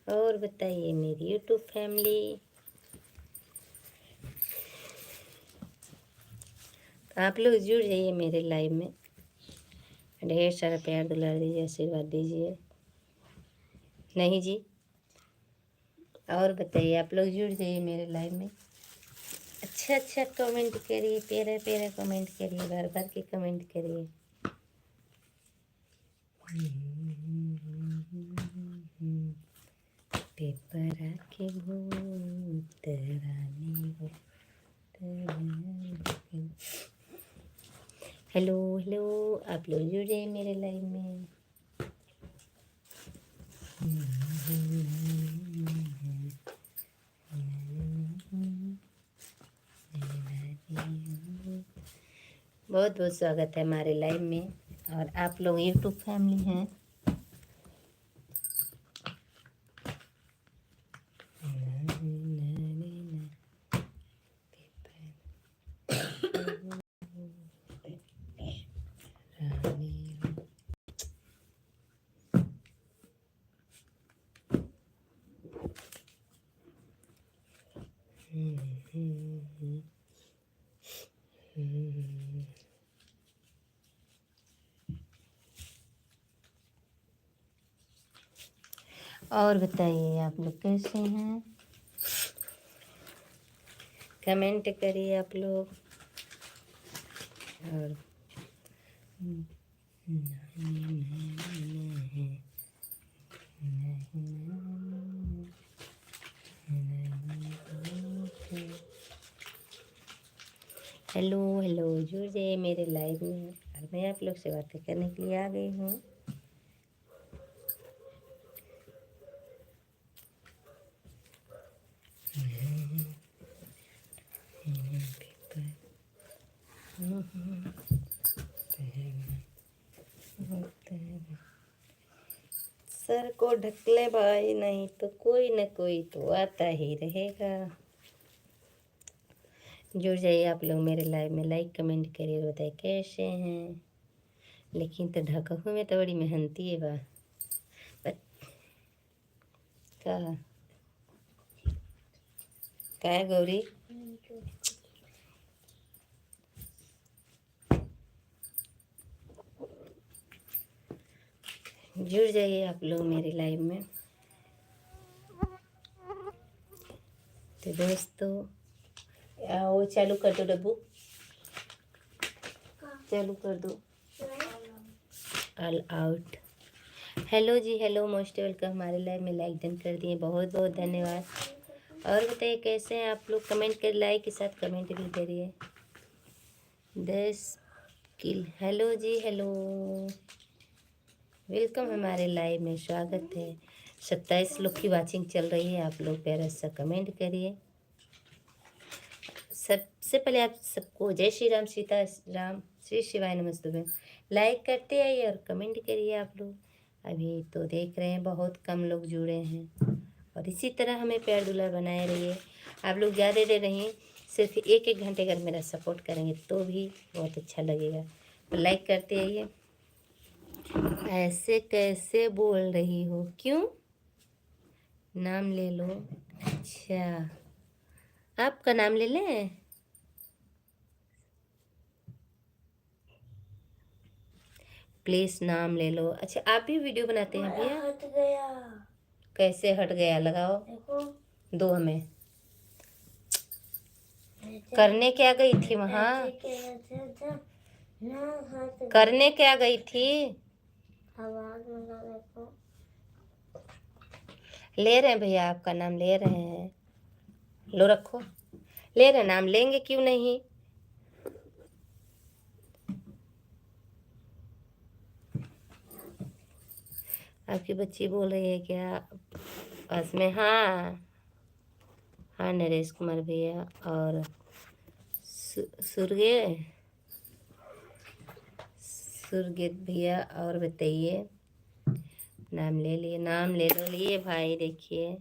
और बताइए मेरी यूट्यूब फैमिली, आप लोग जुड़ जाइए मेरे लाइव में, ढेर सारा प्यार दुलार दीजिए, आशीर्वाद दीजिए। नहीं जी, और बताइए, आप लोग जुड़ जाइए मेरे लाइव में। अच्छा अच्छा कमेंट करिए, प्यारा प्यारा कमेंट करिए, बार बार के कमेंट करिए। पेपर के भूत रानी हो। हेलो हेलो, आप लोग जुड़ जाइए मेरे लाइव में। बहुत बहुत स्वागत है हमारे लाइव में, और आप लोग यूट्यूब फैमिली हैं। और बताइए आप लोग कैसे हैं, कमेंट करिए आप लोग। और हेलो हेलो, जुड़ जाइए मेरे लाइव में, और मैं आप लोग से बातें करने के लिए आ गई हूँ। सर को ढक ले भाई, नहीं तो कोई न कोई तो आता ही रहेगा। जुड़ जाइए आप लोग मेरे लाइव में, लाइक कमेंट करिए, बताइए कैसे हैं। लेकिन तो ढकहू में तो बड़ी मेहनती है बा का है गौरी। जुड़ जाइए आप लोग मेरे लाइव में। तो दोस्तों, वो चालू कर दो, डब्बू चालू कर दो, ऑल आउट। हेलो जी, हेलो, मोस्ट वेलकम हमारे लाइव में, लाइक डन कर दिए, बहुत बहुत धन्यवाद। और बताइए कैसे हैं आप लोग, कमेंट कर, लाइक के साथ कमेंट भी करिए। 10 किल, हेलो जी, हेलो, वेलकम हमारे लाइव में, स्वागत है। 27 लोग की वाचिंग चल रही है, आप लोग प्यारा सा कमेंट करिए। सबसे पहले आप सबको जय श्री राम, सीता राम, श्री शिवाय नमस्तुभ्यं। लाइक करते आइए और कमेंट करिए आप लोग। अभी तो देख रहे हैं बहुत कम लोग जुड़े हैं, और इसी तरह हमें प्यार दुलार बनाए रहिए। आप लोग ज़्यादा देर नहीं, सिर्फ एक एक घंटे अगर मेरा सपोर्ट करेंगे तो भी बहुत अच्छा लगेगा। तो लाइक करते आइए। ऐसे कैसे बोल रही हो, क्यों? नाम ले लो। अच्छा, आपका नाम ले लें? प्लीज नाम ले लो। अच्छा, आप भी वीडियो बनाते हैं भैया? हट गया। कैसे हट गया, लगाओ देखो। दो हमें। करने क्या गई थी वहाँ? करने क्या गई थी? आवाज लगा देखो। ले रहे हैं भैया, आपका नाम ले रहे हैं। लो रखो, ले रहे, नाम लेंगे क्यों नहीं। आपकी बच्ची बोल रही है क्या पास में? हाँ हाँ, नरेश कुमार भैया और सुरगे सुरगेत भैया। और बताइए, नाम ले लिए, नाम ले लो, लिए भाई, देखिए।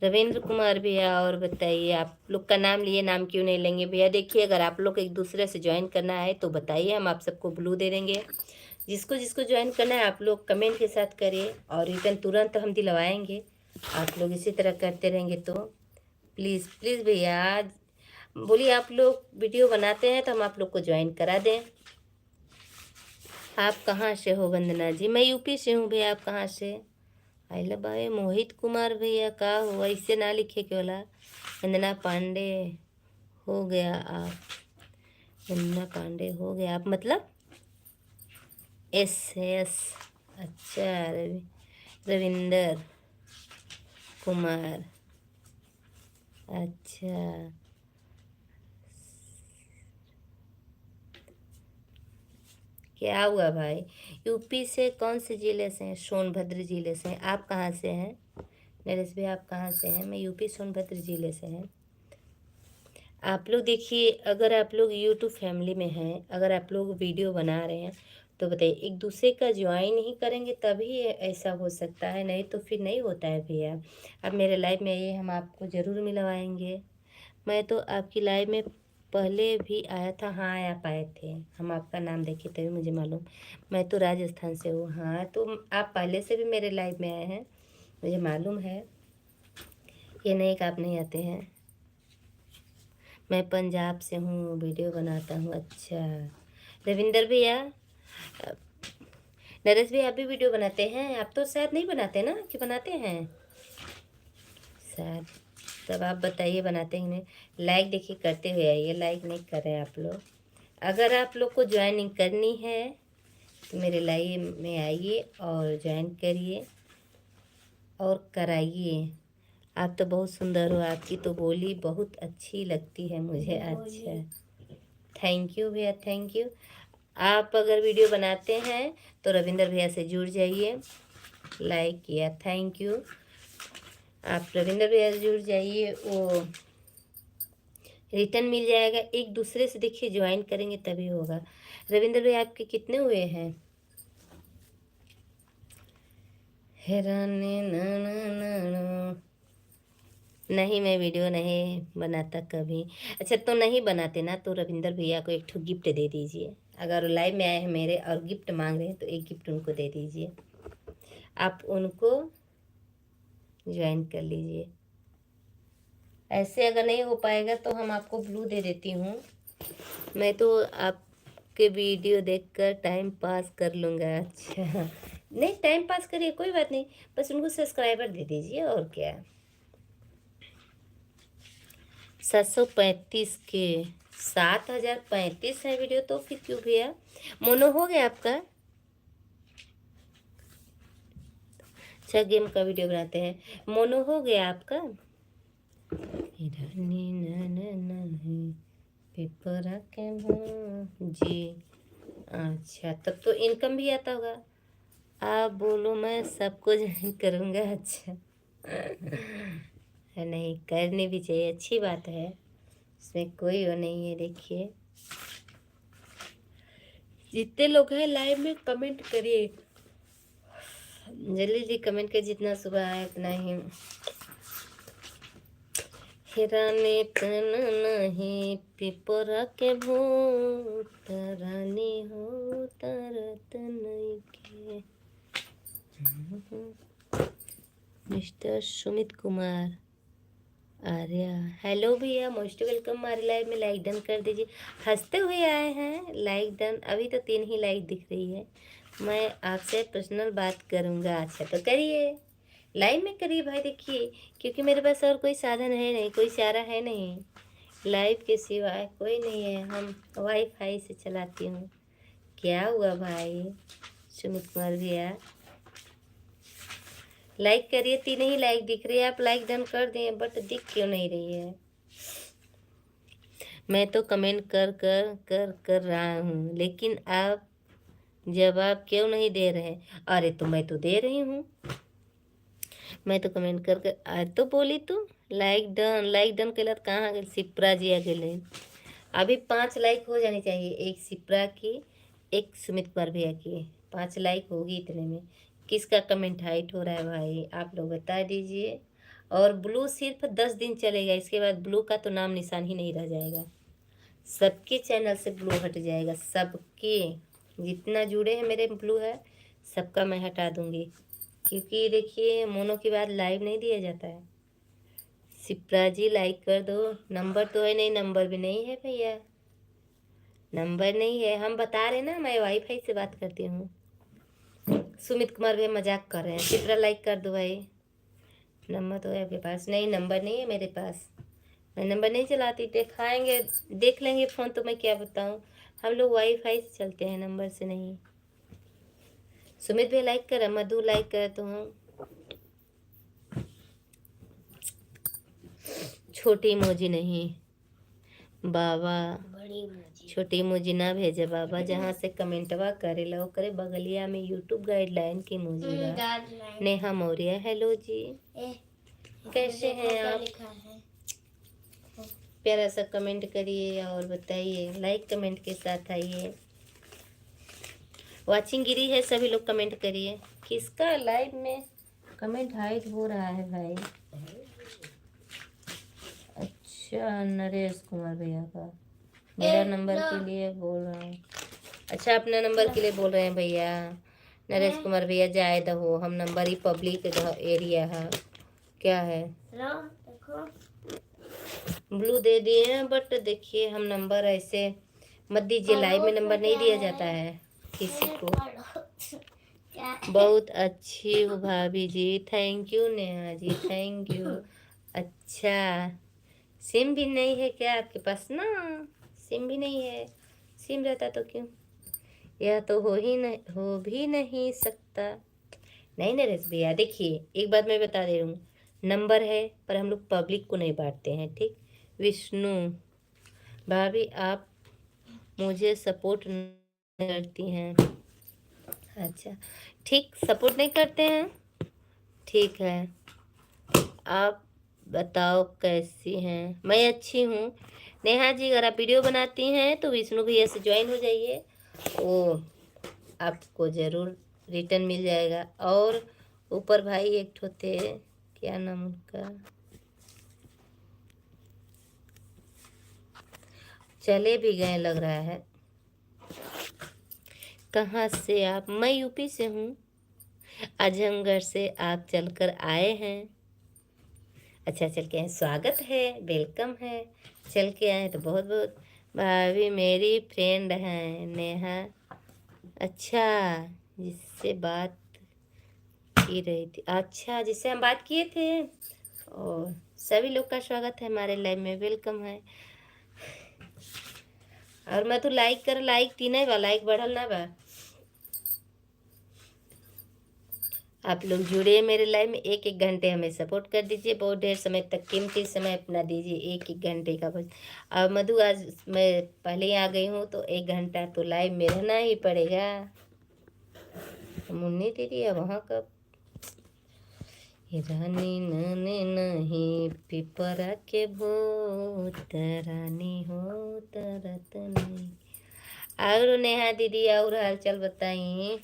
रविंद्र कुमार भैया, और बताइए आप लोग का नाम लिए, नाम क्यों नहीं लेंगे भैया? देखिए, अगर आप लोग एक दूसरे से ज्वाइन करना है तो बताइए, हम आप सबको ब्लू दे देंगे। जिसको जिसको ज्वाइन करना है आप लोग कमेंट के साथ करिए, और रिटर्न तुरंत हम दिलवाएंगे। आप लोग इसी तरह करते रहेंगे तो प्लीज़ प्लीज़ भैया बोलिए, आप लोग वीडियो बनाते हैं तो हम आप लोग को ज्वाइन करा दें। आप कहाँ से हो वंदना जी? मैं यूपी से हूँ भैया। आप कहाँ से? आई लव भाई मोहित कुमार भैया, का हुआ इससे ना लिखे के वाला। वंदना पांडे हो गया आप, वंदना पांडे हो गया आप मतलब एस एस। अच्छा, रविंदर कुमार, अच्छा। क्या हुआ भाई? यूपी से कौन से ज़िले से हैं? सोनभद्र ज़िले से हैं। आप कहाँ से हैं? नरेश भाई आप कहाँ से हैं? मैं यूपी सोनभद्र ज़िले से हैं। आप लोग देखिए, अगर आप लोग यूट्यूब फैमिली में हैं, अगर आप लोग वीडियो बना रहे हैं तो बताइए, एक दूसरे का ज्वाइन ही करेंगे तभी ऐसा हो सकता है, नहीं तो फिर नहीं होता है भैया। अब मेरे लाइव में आइए, हम आपको ज़रूर मिलवाएंगे। मैं तो आपकी लाइव में पहले भी आया था। हाँ, आप आए थे, हम आपका नाम देखे तभी मुझे मालूम। मैं तो राजस्थान से हूँ। हाँ, तो आप पहले से भी मेरे लाइव में आए हैं, मुझे मालूम है। ये नहीं कि आप नहीं आते हैं। मैं पंजाब से हूँ, वीडियो बनाता हूँ। अच्छा, रविंदर भैया, नरेश भैया आप भी वीडियो बनाते हैं? आप तो शायद नहीं बनाते ना, कि बनाते हैं शायद? तब आप बताइए, बनाते ही नहीं। लाइक देखिए करते हुए आइए, लाइक नहीं कर रहे हैं आप लोग। अगर आप लोग को ज्वाइनिंग करनी है तो मेरे लाइव में आइए और ज्वाइन करिए और कराइए। आप तो बहुत सुंदर हो, आपकी तो बोली बहुत अच्छी लगती है मुझे। अच्छा, थैंक यू भैया, थैंक यू। आप अगर वीडियो बनाते हैं तो रविंदर भैया से जुड़ जाइए। लाइक किया, थैंक यू। आप रविंदर भैया से जुड़ जाइए, वो रिटर्न मिल जाएगा। एक दूसरे से देखिए ज्वाइन करेंगे तभी होगा। रविंद्र भाई आपके कितने हुए हैं? हैरानी ना ना ना ना। नहीं, मैं वीडियो नहीं बनाता कभी। अच्छा, तो नहीं बनाते ना तो रविंदर भैया को एक ठो गिफ्ट दे दीजिए। अगर लाइव में आए हैं मेरे और गिफ्ट मांग रहे हैं तो एक गिफ्ट उनको दे दीजिए। आप उनको ज्वाइन कर लीजिए। ऐसे अगर नहीं हो पाएगा तो हम आपको ब्लू दे देती हूँ। मैं तो आपके वीडियो देखकर टाइम पास कर लूँगा। अच्छा, नहीं टाइम पास करिए, कोई बात नहीं, बस उनको सब्सक्राइबर दे दीजिए और क्या। 735 के 7035 है वीडियो, तो फिर क्यों भैया? मोनो हो गया आपका? अच्छा, गेम का वीडियो बनाते हैं, मोनो हो गया आपका? पेपर के जी। अच्छा, तब तो इनकम भी आता होगा। आप बोलो, मैं सबको ज्वाइन करूँगा। अच्छा, नहीं करनी भी चाहिए, अच्छी बात है, इसमें कोई वो नहीं है। देखिए, जितने लोग हैं लाइव में कमेंट करिए, जल्दी जल्दी कमेंट करिए, जितना सुबह आए उतना ही। हिराने तन नहीं पिपरा के भूत, रानी हो तरत नहीं के। मिस्टर सुमित कुमार आर्या, हेलो भैया, मोस्ट वेलकम हमारे लाइव में। लाइक डन कर दीजिए। हंसते हुए आए हैं, लाइक डन। अभी तो 3 ही लाइक दिख रही है। मैं आपसे पर्सनल बात करूँगा। अच्छा, तो करिए, लाइव में करिए भाई। देखिए, क्योंकि मेरे पास और कोई साधन है नहीं, कोई चारा है नहीं, लाइव के सिवाय कोई नहीं है। हम वाईफाई से चलाती हूँ। क्या हुआ भाई सुमित कुमार भैया? लाइक करिए, 3 ही लाइक दिख रही है। आप लाइक डन कर दें, बट दिख क्यों नहीं रही है? मैं तो कमेंट कर कर कर कर रहा हूँ, लेकिन आप जवाब क्यों नहीं दे रहे? अरे तो मैं तो दे रही हूँ, मैं तो कमेंट कर कर आज तो बोली। तो लाइक डन, लाइक डन के बाद कहाँ गए? सिप्रा जी आ गए। अभी 5 लाइक हो जानी चाहिए, एक सिप्रा की, एक सुमित कुमार भैया की। 5 लाइक होगी इतने में। किसका कमेंट हाइट हो रहा है भाई, आप लोग बता दीजिए। और ब्लू सिर्फ 10 दिन चलेगा, इसके बाद ब्लू का तो नाम निशान ही नहीं रह जाएगा। सबके चैनल से ब्लू हट जाएगा, सबके जितना जुड़े हैं मेरे ब्लू है सबका मैं हटा दूंगी। क्योंकि देखिए मोनो की बात लाइव नहीं दिया जाता है। सिप्रा जी लाइक कर दो। नंबर तो है नहीं, नंबर भी नहीं है भैया, नंबर नहीं है। हम बता रहे ना मैं वाईफाई से बात करती हूँ। सुमित कुमार भैया मजाक कर रहे हैं। सिप्रा लाइक कर दो भाई। नंबर तो है आपके पास? नहीं, नंबर नहीं है मेरे पास, मैं नंबर नहीं चलाती। दिखाएंगे, देख लेंगे फ़ोन तो मैं क्या बताऊँ। हम लोग वाईफाई से चलते हैं, नंबर से नहीं। सुमित भैया लाइक कर, मधु लाइक कर तो हूँ। छोटी इमोजी नहीं बाबा, छोटी इमोजी ना भेजे बाबा। जहाँ से कमेंटवा करे लो करे बगलिया में यूट्यूब गाइडलाइन की इमोजी बा। नेहा मौर्य हेलो जी, कैसे हैं आप? प्यारा सा कमेंट करिए और बताइए, लाइक कमेंट के साथ आइए। वाचिंग गिरी है, सभी लोग कमेंट करिए। किसका लाइव में कमेंट हाइड हो रहा है भाई? अच्छा, नरेश कुमार भैया का। मेरा नंबर के लिए बोल रहा हूँ। अच्छा, अपना नंबर के लिए बोल रहे हैं भैया। नरेश कुमार भैया जाए दहो, हम नंबर ही पब्लिक एरिया है क्या है। ब्लू दे दिए हैं, बट देखिए हम नंबर ऐसे मत दीजिए, लाइव में नंबर नहीं दिया जाता है किसी को। बहुत अच्छी हो भाभी जी, thank you Neha ji, thank you. अच्छा, सिम भी नहीं है क्या आपके पास? ना, सिम भी नहीं है। सिम रहता तो क्यों, यह तो हो भी नहीं सकता। नहीं नरेश भैया, देखिए एक बात मैं बता दे रही हूँ, नंबर है पर हम लोग पब्लिक को नहीं बांटते हैं, ठीक। विष्णु भाभी आप मुझे सपोर्ट नहीं करती हैं? अच्छा ठीक, सपोर्ट नहीं करते हैं, ठीक है। आप बताओ कैसी हैं? मैं अच्छी हूँ नेहा जी। अगर आप वीडियो बनाती हैं तो विष्णु भैया से ज्वाइन हो जाइए, वो आपको ज़रूर रिटर्न मिल जाएगा। और ऊपर भाई एक ठो थे, क्या नाम उनका, चले भी गए लग रहा है। कहाँ से आप? मैं यूपी से हूँ, आजमगढ़ से आप चलकर आए हैं। अच्छा, चल के आए, स्वागत है, वेलकम है। चल के आए तो बहुत बहुत। भाभी मेरी फ्रेंड हैं नेहा। अच्छा, जिससे बात की रही थी, अच्छा जिससे हम बात किए थे। और सभी लोग का स्वागत है हमारे लाइव में, वेलकम है। और मैं तो लाइक कर, लाइक तीन बा, लाइक बढ़ल ना बा। आप लोग जुड़े मेरे लाइव में, एक एक घंटे हमें सपोर्ट कर दीजिए, बहुत ढेर समय तक कीमती समय अपना दीजिए, एक एक घंटे का बस। अब मधु आज मैं पहले ही आ गई हूँ तो 1 घंटा तो लाइव में रहना ही पड़ेगा। मुन्नी दीदी अब वहाँ कब? रानी नने नहीं पिपरा के भूत, रानी हो तरत नहीं। और नेहा दीदी और हाल चाल बताइए।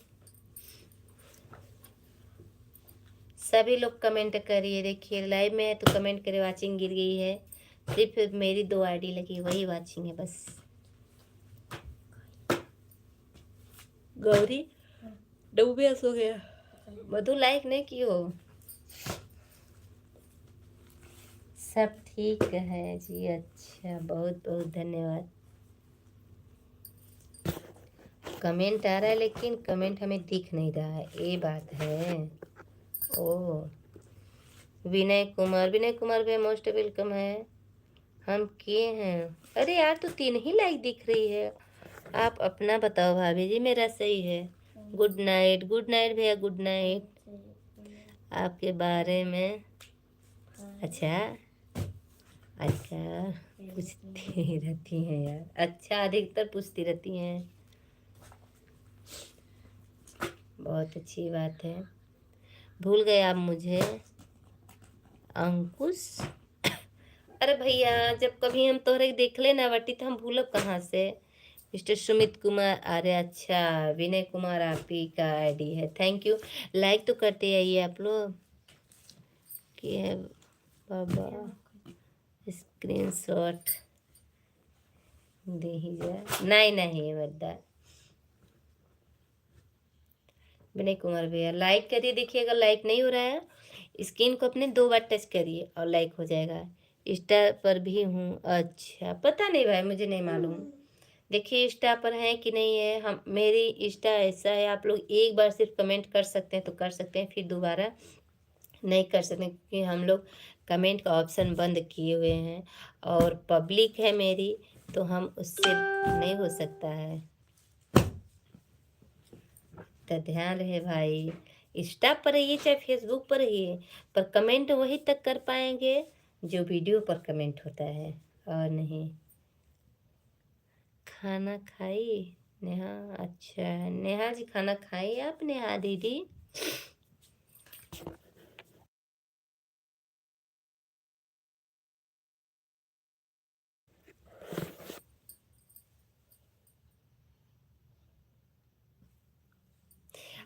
सभी लोग कमेंट करिए, देखिए लाइव में है तो कमेंट करिए। वाचिंग गिर गई है, सिर्फ मेरी 2 आईडी लगी, वही वाचिंग है बस। गौरी डूबे सो गया, मधु लाइक नहीं की हो। सब ठीक है जी, अच्छा बहुत बहुत धन्यवाद। कमेंट आ रहा है लेकिन कमेंट हमें दिख नहीं रहा है, ये बात है। ओह, विनय कुमार भी मोस्ट वेलकम है, हम किए हैं। अरे यार, तो 3 ही लाइक दिख रही है। आप अपना बताओ भाभी जी, मेरा सही है। गुड नाइट, गुड नाइट भैया, गुड नाइट। आपके बारे में अच्छा अच्छा पूछती रहती हैं यार, अच्छा अधिकतर पूछती रहती हैं, बहुत अच्छी बात है। भूल गए आप मुझे अंकुश? अरे भैया, जब कभी हम तोहरे देख ले ना बटी तो हम भूलब कहाँ से। मिस्टर सुमित कुमार, अरे अच्छा विनय कुमार आप ही का आईडी है, थैंक यू। लाइक तो करते आइए आप लोग, कि है बाबा स्क्रीनशॉट दे ही जा। नहीं नहीं बद्दा विनय कुमार भैया लाइक करिए। देखिए अगर लाइक नहीं हो रहा है स्क्रीन को अपने 2 बार टच करिए और लाइक हो जाएगा। इंस्टा पर भी हूँ। अच्छा पता नहीं भाई मुझे नहीं मालूम। देखिए इंस्टा पर है कि नहीं है। हम मेरी इंस्टा ऐसा है आप लोग एक बार सिर्फ कमेंट कर सकते हैं तो कर सकते हैं, फिर दोबारा नहीं कर सकते क्योंकि हम लोग कमेंट का ऑप्शन बंद किए हुए हैं और पब्लिक है मेरी तो हम उससे नहीं हो सकता है। तो ध्यान रहे भाई इंस्टा पर रहिए चाहे फेसबुक पर रहिए पर कमेंट वही तक कर पाएंगे जो वीडियो पर कमेंट होता है और नहीं। खाना खाई नेहा? अच्छा नेहा जी खाना खाई आप नेहा दीदी?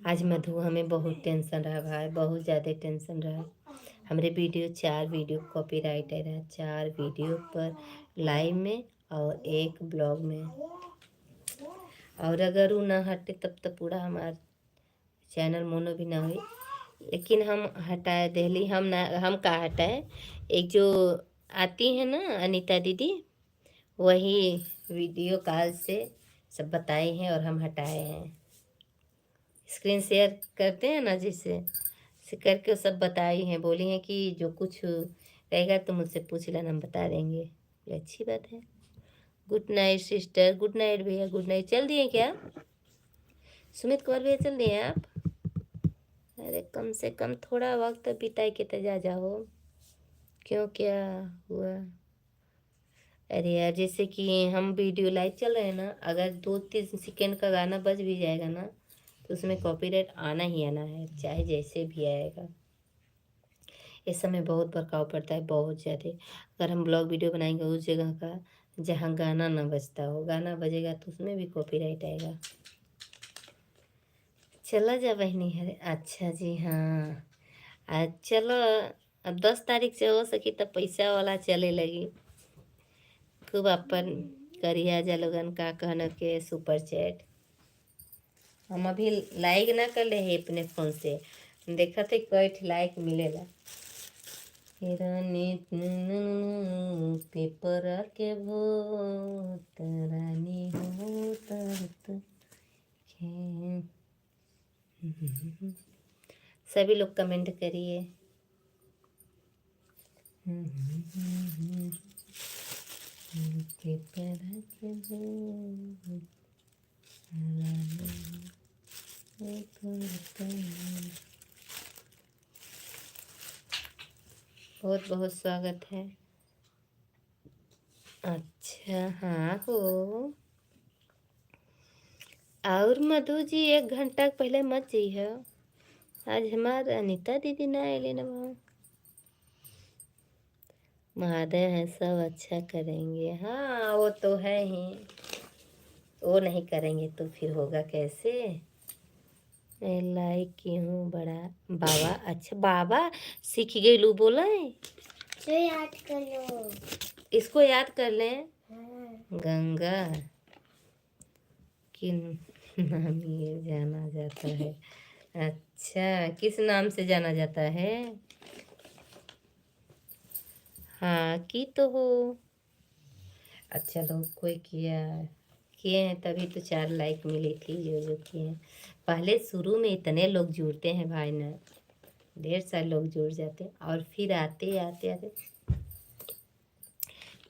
आज मधु हमें बहुत टेंशन रहा भाई, बहुत ज़्यादा टेंशन रहा। हमारे वीडियो 4 वीडियो कॉपीराइट रहा, 4 वीडियो पर लाइव में और 1 ब्लॉग में। और अगर वो ना हटे तब तो पूरा हमारा चैनल मोनो भी ना हुई। लेकिन हम हटाए दिल्ली हम ना हम का हटाए। एक जो आती है ना अनीता दीदी वही वीडियो कॉल से सब बताए हैं और हम हटाए हैं। स्क्रीन शेयर करते हैं ना जिससे से करके सब बताई हैं, बोली हैं कि जो कुछ रहेगा तो मुझसे पूछ लेना हम बता देंगे। ये अच्छी बात है। Good night sister. Good night भैया। Good night. चल दिए क्या सुमित कुमार भैया? चल दिए आप? अरे कम से कम थोड़ा वक्त बिताए के तो जा जाओ। क्यों क्या हुआ? अरे यार जैसे कि हम वीडियो लाइव चल रहे हैं ना, अगर 2-3 सेकेंड का गाना बज भी जाएगा ना तो उसमें कॉपीराइट आना ही आना है चाहे जैसे भी आएगा। इस समय बहुत बर्ताव पड़ता है बहुत ज़्यादा। अगर हम ब्लॉग वीडियो बनाएंगे उस जगह का जहाँ गाना ना बजता हो, गाना बजेगा तो उसमें भी कॉपीराइट आएगा। चला जा बहनी है। अच्छा जी हाँ आज चलो अब 10 तारीख से हो सकी तो पैसा वाला चले लगी खूब अपन करिया जा लोगन का कहना के सुपर चैट। हम अभी लाइक ना कर ले है अपने फ़ोन से देखा थे कैठ लाइक मिलेला। रानी पेपर के भूत रानी हो तरत सभी लोग कमेंट करिए। पेपर के भूत रानी हो तरत। बहुत बहुत स्वागत है। अच्छा हाँ हो। और मधु जी 1 घंटा पहले मत जइह। आज हमार अनीता दीदी ना अली न भाव। महादेव हैं सब अच्छा करेंगे। हाँ वो तो है ही। वो नहीं करेंगे तो फिर होगा कैसे। मैं लाइक की हूँ बड़ा बाबा। अच्छा बाबा सीख गई लू बोला है तो याद कर लो। इसको याद कर लें। हाँ। गंगा किन नाम ये जाना जाता है? अच्छा किस नाम से जाना जाता है? हाँ की तो हो। अच्छा लोग कोई किया किए हैं तभी तो 4 लाइक मिली थी जो किए हैं। पहले शुरू में इतने लोग जुड़ते हैं भाई ना, ढेर सारे लोग जुड़ जाते हैं और फिर आते आते आते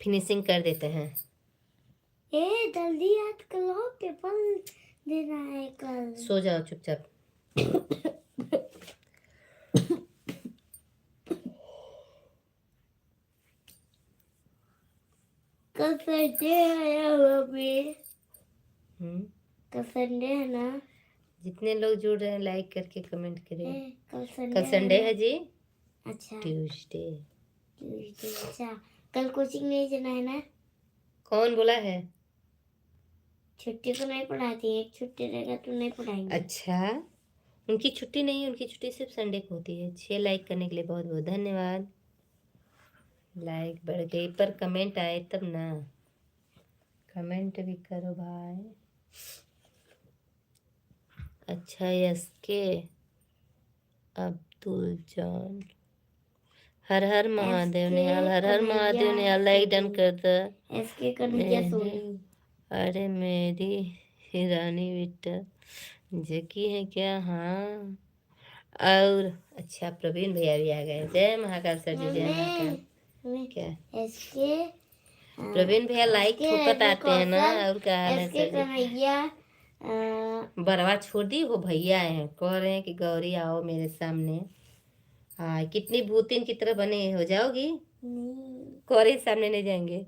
फिनिशिंग कर देते हैं। ए जल्दी याद कर लो पेपर देना है कल। सो जाओ चुपचाप। कल संडे है मम्मी। कल संडे है ना। जितने लोग जुड़ रहे हैं लाइक करके कमेंट करें। कल संडे है जी। अच्छा ट्यूसडे। ट्यूसडे अच्छा कल कोचिंग नहीं जाना है ना। कौन बोला है? छुट्टी तो नहीं पढ़ाती है। एक छुट्टी रहेगा तो नहीं पढ़ाएंगे। अच्छा उनकी छुट्टी नहीं, उनकी छुट्टी सिर्फ संडे को होती है। 6 लाइक करने के लिए बहुत बहुत धन्यवाद। लाइक बढ़ गई, पर कमेंट आए तब ना। कमेंट भी करो भाई। अच्छा, यस के अब्दुल जान, हर हर महादेव निहाल, हर हर महादेव निहाल, लाइक डन कर दो। इसके कन्हैया सोनी। अरे मेरी हिरानी बेटा जकी है क्या? हाँ। और अच्छा, प्रवीण भैया भी आ गए। जय महाकाल सर जी, जय महाकाल। क्या इसके प्रवीण भैया लाइक ठोकत आते हैं ना। और क्या हाल है इसके सर जी? कन्हैया बरवा छोड़ दी, वो भैया आए हैं, कह रहे हैं कि गौरी आओ मेरे सामने। हाँ, कितनी भूतिन की तरह बने हो जाओगी? कोरे सामने नहीं जाएंगे।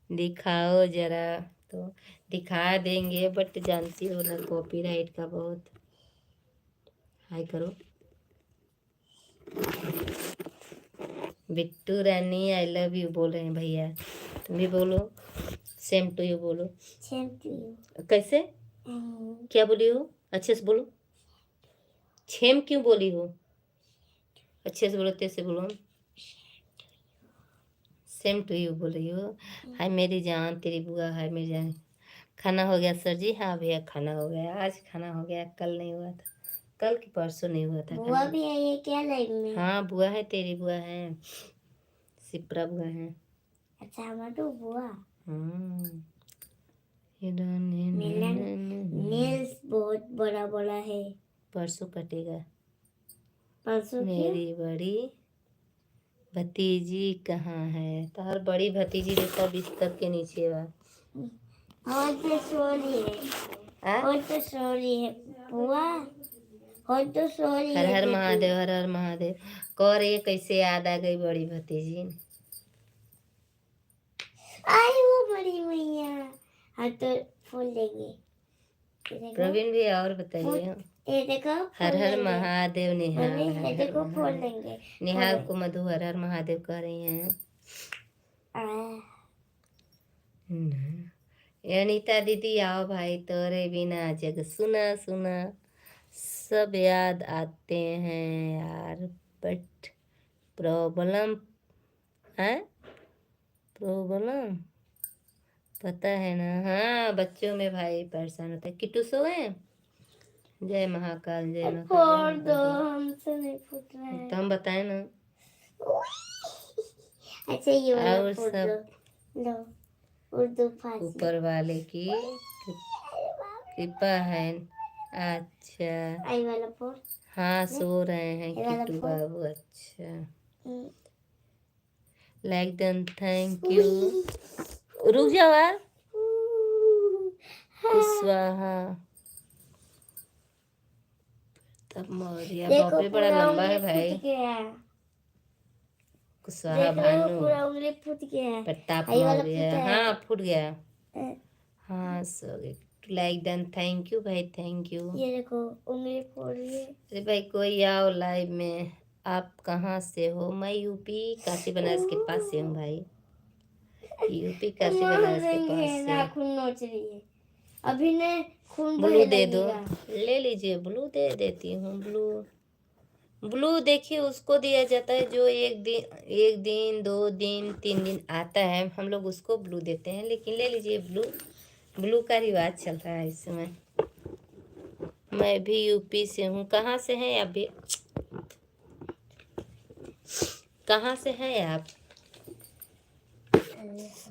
दिखाओ जरा। तो दिखा देंगे, बट जानती हो ना कॉपीराइट का बहुत। हाय करो। बिट्टू रानी आई लव यू बोल रहे हैं भैया, तुम भी बोलो। सेम टू यू बोलो। सेम टू यू कैसे? क्या बोली हो? अच्छे से बोलो। छेम क्यों बोली हो? अच्छे से बोलो, तेरे बोलो। सेम टू यू बोल रही हो। हाय मेरी जान, तेरी बुआ, हाय मेरी जान। खाना हो गया सर जी? हाँ भैया खाना हो गया, आज खाना हो गया, कल नहीं हुआ था। कल की परसों नहीं हुआ था। बुआ भी आई है क्या लाइव में? हाँ बुआ है, तेरी बुआ है, सिप्रा बुआ है। अच्छा, हमारा तो बुआ। मेरा नेल्स बहुत बड़ा बड़ा है। परसों कटेगा। परसों मेरी बड़ी भतीजी कहाँ है? तो हर बड़ी भतीजी देखो बिस्तर के नीचे बा। और तो सॉरी है, और तो सॉरी है बुआ, और तो सॉरी है। हर हर महादेव, हर हर महादेव। कह रही है कैसे याद आ गई बड़ी भतीजी? आई वो बड़ी मैया। हाँ तो फूल लेंगे। प्रवीण भी और बताइए। ये देखो हर हर महादेव निहाल। ये देखो फूल लेंगे। निहाल को मधु हर हर महादेव कह रही हैं। अनीता दीदी आओ भाई, तोरे बिना जग सुना सुना, सब याद आते हैं यार, बट प्रॉब्लम है। प्रॉब्लम पता है ना। हाँ बच्चों में भाई परेशान होता है। किट्टू सोए? जय महाकाल, जय महाकाल। दो, हमसे नहीं पूछ रहा है तो हम बताए ना। अच्छा ये वाला और सब लो, उर्दू फारसी। ऊपर वाले की कृपा है। अच्छा आई वाला फोड़। हाँ सो रहे हैं किट्टू बाबू। अच्छा लाइक डन, थैंक यू। रुक जाओ यार। कुशवाहा तब मौर्य, बाप रे बड़ा लंबा है भाई। कुशवाहा भानु, पूरा उंगली फूट गया है। प्रताप मौर्य, हाँ फूट गया। हाँ so like done, thank you भाई, थैंक यू। ये देखो उंगली फोड़ रही है। अरे भाई कोई आओ लाइव में। आप कहाँ से हो? मैं यूपी काशी बनारस के पास से हूँ भाई। यूपी काशी बनारस के पास से। नाखून नोच रही है अभी ने। खून ब्लू दे दो, ले लीजिए, ब्लू दे देती हूँ। ब्लू ब्लू देखिए उसको दिया जाता है जो एक दिन 2 दिन 3 दिन आता है, हम लोग उसको ब्लू देते हैं। लेकिन ले लीजिए ब्लू। ब्लू का रिवाज चल रहा है इस समय। मैं भी यूपी से हूँ। कहाँ से हैं आप? भी कहाँ से हैं आप?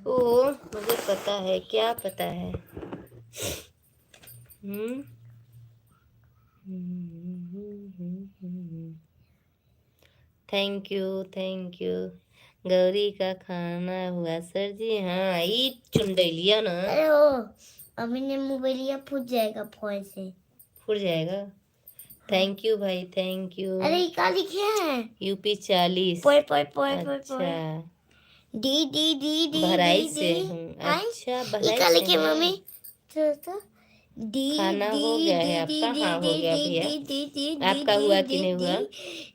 ओ मुझे पता है, क्या पता है? Thank you, thank you. Gauri का खाना हुआ सर जी? हाँ ईद चुंडेलिया ना। अरे ओ अभी ने मोबाइलिया फूट जाएगा फोन से। फूट जाएगा। थैंक यू भाई, थैंक यू। अरे क्या लिखे हैं? यूपी 40। पोय पोय पोय पोय अच्छा D D D D Bahraich से हूँ। अच्छा बहराइच से लिखे मम्मी? हैं। डी खाना डी हो गया है डी आपका? डी हाँ हो डी गया डी भैया। डी डी डी आपका हुआ कि नहीं हुआ?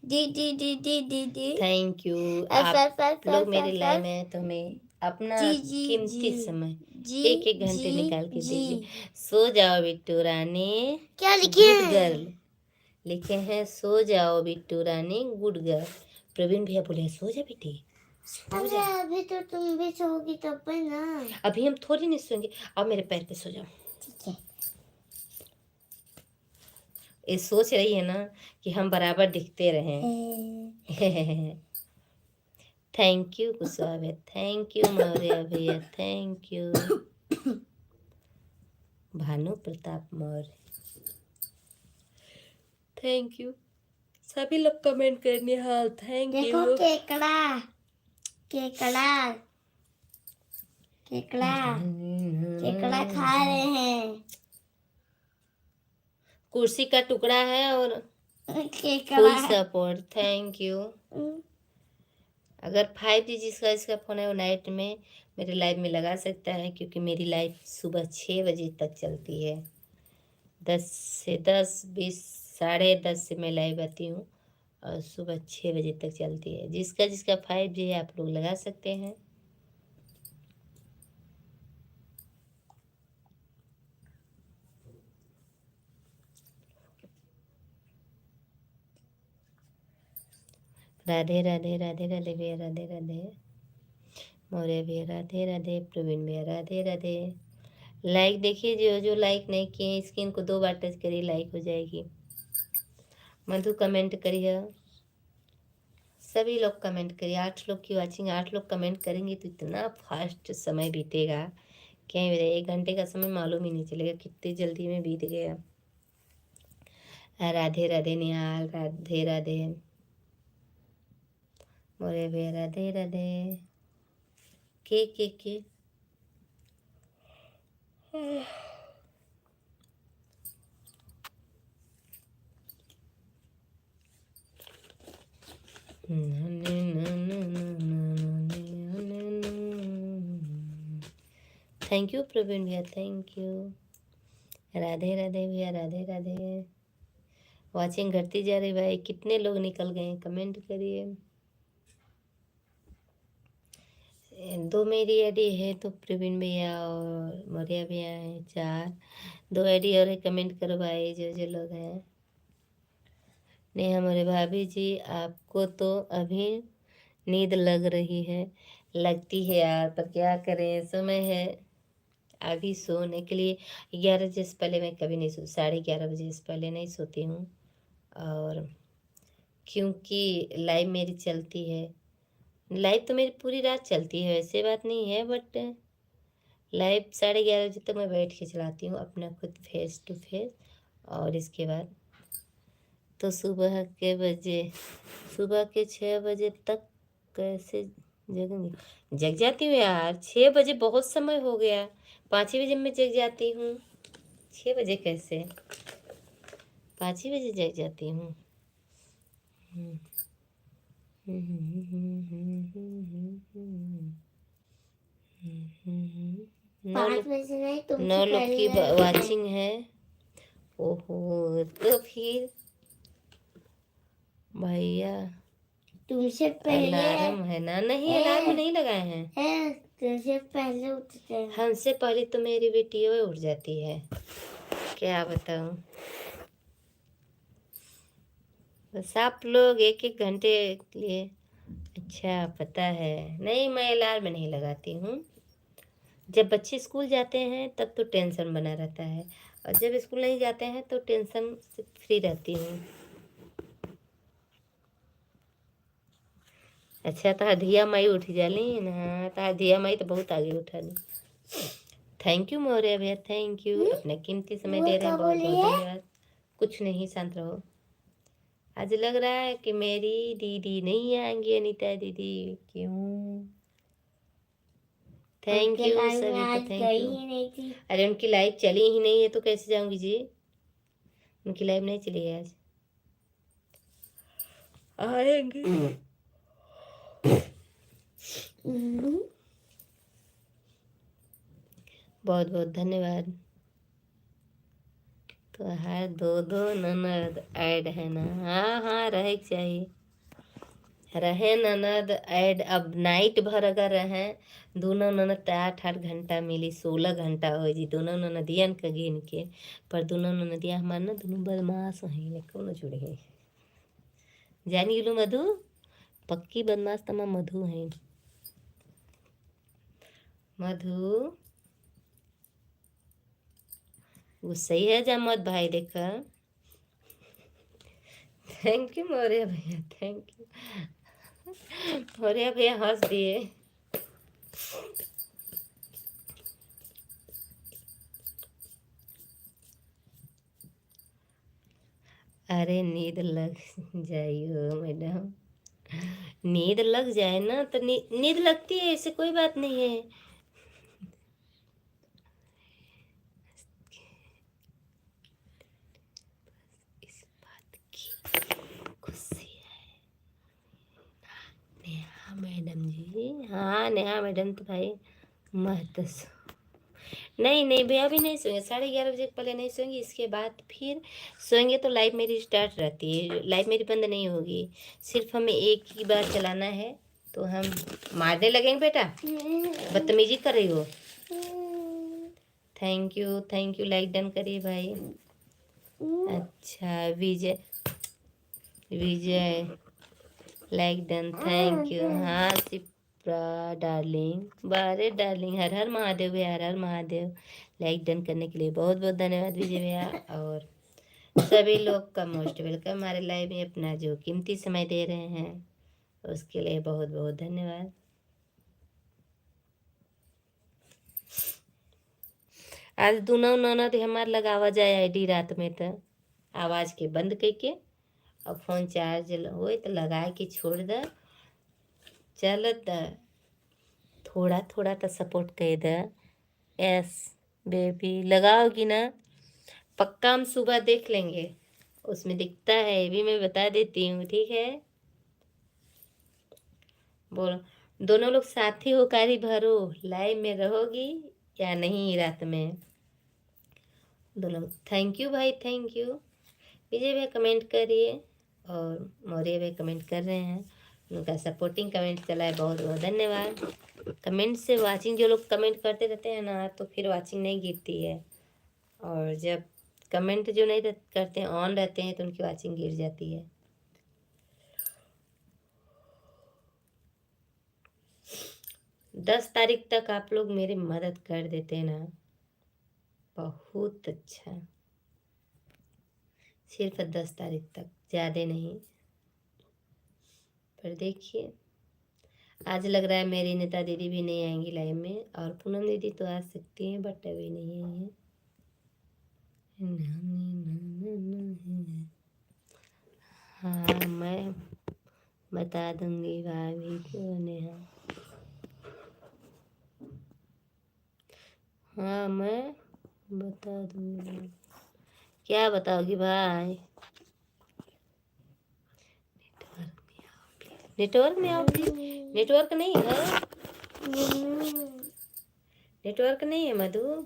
D D D D D D. Thank you. आप लोग मेरी लाइव में तो हमें अपना कीमती समय 1-1 घंटे निकाल के दीजिए। सो जाओ बिट्टू रानी। क्या लिखे गुड गर्ल लिखे हैं। सो जाओ बिट्टू रानी, गुड गर्ल। प्रवीण भैया बोले सो जा बेटी। अरे अभी तो तुम भी सोओगी तब पे ना। अभी हम थोड़ी नहीं सोएंगे। अब मेरे पैर पे सो जाओ। ठीक है। ये सोच रही है ना कि हम बराबर दिखते रहें। थैंक यू कुशवाहा भैया, थैंक यू मौर्य भैया, thank you Bhanu Pratap Maurya, thank you सभी लोग कमेंट करने। हाँ थैंक देखो यू। केकड़ा केकड़ा केकड़ा केकड़ा खा रहे हैं। कुर्सी का टुकड़ा है और केकड़ा फुल सपोर्ट, थैंक यू। अगर 5G जिसका इसका फ़ोन है वो नाइट में मेरे लाइव में लगा सकता है, क्योंकि मेरी लाइव सुबह 6 बजे तक चलती है। 10 से 10, 20, 10:30 से मैं लाइव आती हूँ और सुबह 6 बजे तक चलती है। जिसका जिसका 5G है आप लोग लगा सकते हैं। राधे राधे, राधे राधे भैया, राधे राधे मौर्य भैया, राधे राधे प्रवीण भैया, राधे राधे। लाइक देखिए, जो जो लाइक नहीं किए स्क्रीन को 2 बार टच करिए, लाइक हो जाएगी। मधु कमेंट करिए, सभी लोग कमेंट करिए। 8 लोग की वाचिंग, 8 लोग कमेंट करेंगे तो इतना फास्ट समय बीतेगा क्या ही बताइए। 1 घंटे का समय मालूम ही नहीं चलेगा कितनी जल्दी में बीत गया। राधे राधे निहाल, राधे राधे मोरे भैया, राधे राधे के थैंक यू प्रवीण भैया, थैंक यू। राधे राधे भैया, राधे राधे। वाचिंग घटती जा रही भाई, कितने लोग निकल गए कमेंट करिए। 2 मेरी आईडी है तो प्रवीण भैया और मौर्य भैया है 4। 2 आईडी और है, कमेंट करो भाई जो जो लोग हैं। नेहा मोरे भाभी जी, आपको तो अभी नींद लग रही है। लगती है यार, पर क्या करें, समय है अभी सोने के लिए। 11 बजे से पहले मैं कभी नहीं सो 11:30 बजे से पहले नहीं सोती हूँ। और क्योंकि लाइव मेरी चलती है, लाइव तो मेरी पूरी रात चलती है, वैसे बात नहीं है, बट लाइव 11:30 बजे तक मैं बैठ के चलाती हूँ अपना खुद फेस टू फेस। और इसके बाद तो सुबह के 6 बजे तक कैसे जगूंगी? जग जाती हूँ यार, 6 बजे बहुत समय हो गया। 5 ही बजे मैं जग जाती हूँ, 6 बजे कैसे? 5 ही बजे जग जाती हूँ। 9 5 बजे नहीं, तुमसे 9 लोग की पहले वाचिंग है। ओहो, तो फिर भैया तुमसे पहले अलार्म है ना? नहीं, अलार्म नहीं लगाए हैं। है, तुमसे पहले उठते हैं। हमसे पहले तो मेरी बेटी वो उठ जाती है, क्या बताऊं। बस आप लोग 1-1 घंटे के लिए, अच्छा पता है। नहीं, मैं अलार्म नहीं लगाती हूँ। जब बच्चे स्कूल जाते हैं तब तो टेंशन बना रहता है, और जब स्कूल नहीं जाते हैं तो टेंशन से फ्री रहती हूँ। अच्छा, तो धिया माई उठ जाली ना, तो धिया माई तो बहुत आगे उठाली। थैंक यू मौर्य भैया, थैंक यू, अपना कीमती समय दे रहे हैं, बहुत बहुत धन्यवाद। कुछ नहीं, शांत रहो। आज लग रहा है कि मेरी दीदी नहीं आएंगी, अनीता दीदी, क्यों? थैंक यू सभी को, थैंक यू। नहीं थी। अरे उनकी लाइव चली ही नहीं है तो कैसे जाऊंगी जी? उनकी लाइव नहीं चली है आज, आएंगे। बहुत बहुत धन्यवाद। तो हर 2 ननद ऐड है ना? हाँ हाँ, रहे चाहिए, रहे ननद ऐड। अब नाइट भर अगर रहे दोनों ननद 8-8 घंटा मिली, 16 घंटा हो जी दोनों ननदियन का गिन के। पर दोनों ननदिया हमार ना दोनों बदमाश हैं, कौन जुड़े हैं, जानी गिलू मधु, पक्की बदमाश तमा मधु है। मधु गुस्सा ही है जमत भाई देखा। थैंक यू मौर्य भैया, थैंक यू। मौर्य भैया हंस दिए। अरे नींद लग जाइयो मैडम, नींद लग जाए ना तो नींद लगती है, ऐसे कोई बात नहीं है। इस बात की खुशी है। नेहा मैडम जी, हाँ नेहा मैडम तो भाई मत नहीं नहीं भैया अभी नहीं सोएंगे, 11:30 बजे पहले नहीं सोएंगे, इसके बाद फिर सोएंगे तो लाइव मेरी स्टार्ट रहती है, लाइव मेरी बंद नहीं होगी, सिर्फ हमें एक ही बार चलाना है। तो हम मारने लगेंगे बेटा, बदतमीजी कर रही हो। थैंक यू, लाइक डन करिए भाई। अच्छा विजय, विजय लाइक डन, थैंक यू। हाँ सिप्रा डार्लिंग, बारे डार्लिंग, हर हर महादेव भैया, हर हर महादेव। लाइक डन करने के लिए बहुत बहुत धन्यवाद विजय भैया। और सभी लोग का मोस्ट वेलकम हमारे लाइव में, अपना जो कीमती समय दे रहे हैं उसके लिए बहुत बहुत धन्यवाद। आज दोनों ननद हमार लगावा जाए आईडी रात में, तो आवाज के बंद करके और फोन चार्ज हो तो लगा के छोड़ द, चलत थोड़ा थोड़ा तो सपोर्ट कर द। यस बेबी लगाओगी ना, पक्का हम सुबह देख लेंगे, उसमें दिखता है भी, मैं बता देती हूँ ठीक है। बोलो दोनों लोग साथी होकारी भरो, लाइव में रहोगी या नहीं रात में दोनों। थैंक यू भाई, थैंक यू। विजय भाई कमेंट करिए और मौर्य भाई कमेंट कर रहे हैं, उनका सपोर्टिंग कमेंट चला है, बहुत बहुत धन्यवाद। कमेंट से वाचिंग, जो लोग कमेंट करते रहते हैं ना तो फिर वाचिंग नहीं गिरती है, और जब कमेंट जो नहीं करते हैं ऑन रहते हैं तो उनकी वाचिंग गिर जाती है। दस तारीख तक आप लोग मेरी मदद कर देते हैं ना, बहुत अच्छा। सिर्फ 10 तारीख तक, ज़्यादा नहीं। पर देखिए आज लग रहा है मेरी नेता दीदी भी नहीं आएंगी लाइव में, और पूनम दीदी तो आ सकती हैं बट अभी नहीं आई है। हाँ मैं बता दूंगी भाभी को नेहा, हाँ मैं बता दूंगी। क्या बताओगी भाई? नेटवर्क में आओ प्लीज, नेटवर्क नहीं है, नेटवर्क नहीं है मधु।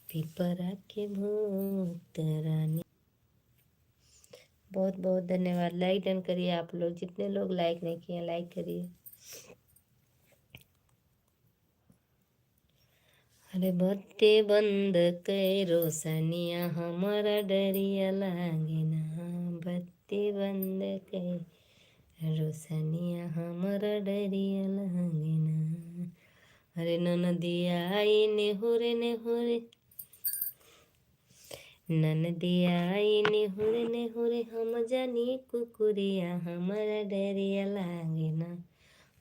पिपरा के भूत रानी, बहुत बहुत धन्यवाद। लाइक डन करिए आप लोग, जितने लोग लाइक नहीं किए लाइक करिए। अरे बत्ती बंद करो सनिया हमारा डरिया लागे ना, बत्ती बंद करो सनिया हमारा डरिया लागे ना। अरे ननदिया आई नेहुरे नेहुरे, ननदिया आई नेहुरे नेहुरे, हम जानी कुकुरिया हमारा डरिया लागे ना,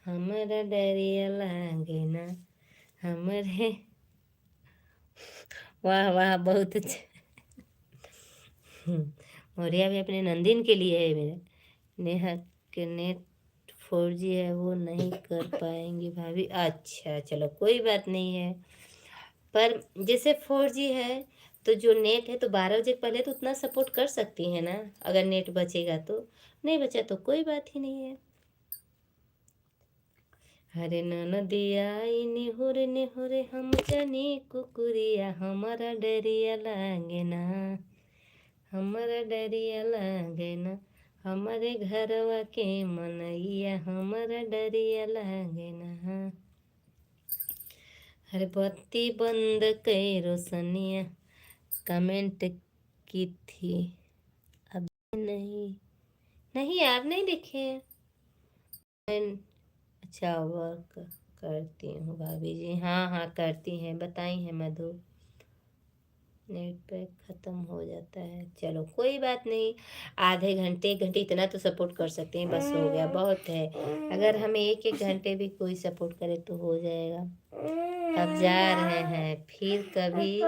हमारा डरिया लागे ना हमारे। वाह वाह बहुत अच्छा। मौर्या भी अपने नंदिन के लिए है मेरे। नेहा के नेट 4G है वो नहीं कर पाएंगी भाभी, अच्छा चलो कोई बात नहीं है, पर जैसे 4G है तो जो नेट है तो 12 बजे पहले तो उतना सपोर्ट कर सकती है ना, अगर नेट बचेगा तो, नहीं बचा तो कोई बात ही नहीं है। हरे ननदिया आई निहुरे निहुरे, हम जानी कुकुरिया हमारा डरिया लागे ना, हमारा डरिया लागे ना, हमारे घरवा के मनैया हमारा डरिया लागे ना। अरे बत्ती बंद करो सनिया, कमेंट की थी, अब नहीं, नहीं यार नहीं देखे। अच्छा वर्क करती हूँ भाभी जी। हाँ हाँ करती हैं, बताई हैं मधु। नेट पैक ख़त्म हो जाता है, चलो कोई बात नहीं। आधे घंटे 1 घंटे इतना तो सपोर्ट कर सकते हैं, बस हो गया, बहुत है। अगर हमें 1 1 घंटे भी कोई सपोर्ट करे तो हो जाएगा। अब जा रहे हैं, फिर कभी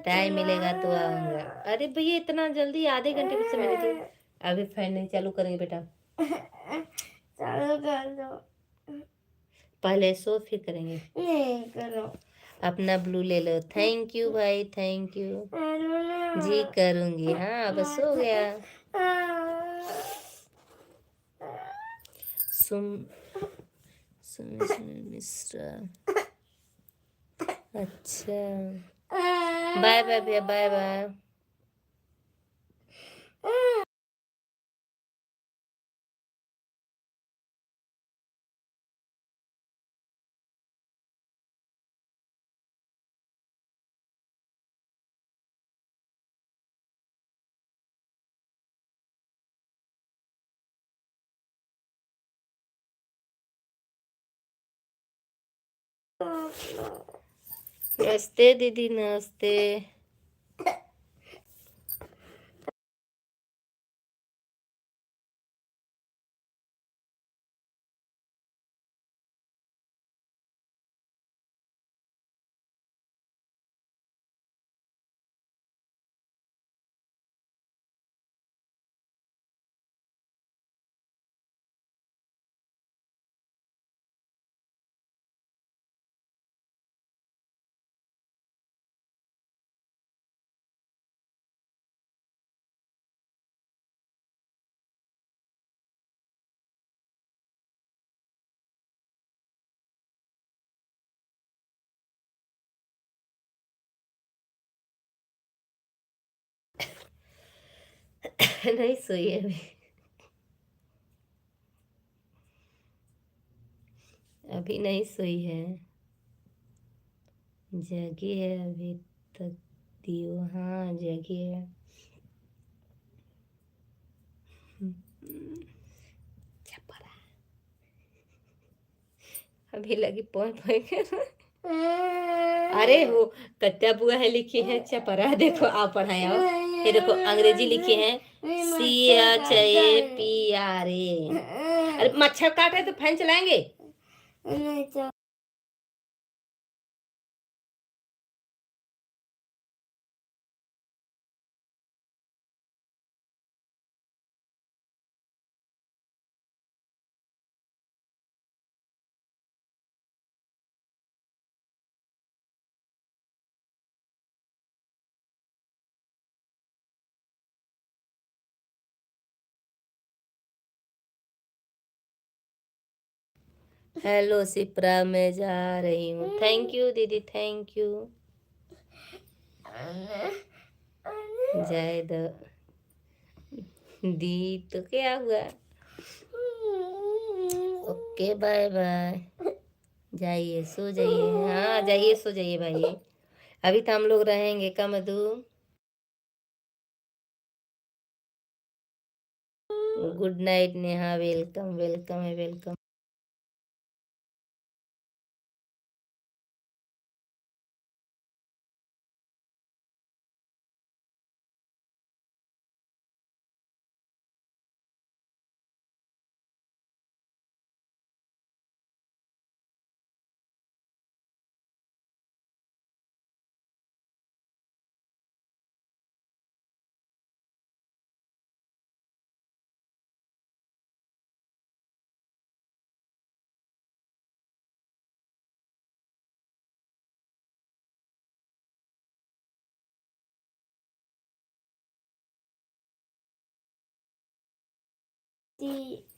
टाइम मिलेगा तो आऊँगा। अरे भैया इतना जल्दी आधे घंटे भी समय नहीं दिए। अभी फैन नहीं चालू करेंगे बेटा, चालू कर दो। पहले सो फिर करेंगे। नहीं करो। अपना ब्लू ले लो। थैंक यू भाई, थैंक यू जी, करूँगी। हाँ बस हो गया। सुम सुम मिश्रा। अच्छा बाय बाय भैया, बाय बाय। नमस्ते दीदी, नमस्ते। नहीं सोई है अभी, अभी नहीं सोई है, जगी है अभी तक। दियो हाँ जगी है। छपरा अभी लगी पोए पोए कर। अरे वो कत्या बुआ है लिखी है चपरा, देखो आप पढ़ाए आओ। ये देखो अंग्रेजी लिखी है CHAPRA। अरे मच्छर काट रहे तो फैन चलाएंगे। हेलो सिप्रा, मैं जा रही हूँ। थैंक यू दीदी, थैंक यू। जय द दी तो क्या हुआ। ओके बाय बाय, जाइए सो जाइए। हाँ जाइए सो जाइए भाई, अभी तो हम लोग रहेंगे का Madhu. Good night Neha, welcome welcome है, वेलकम।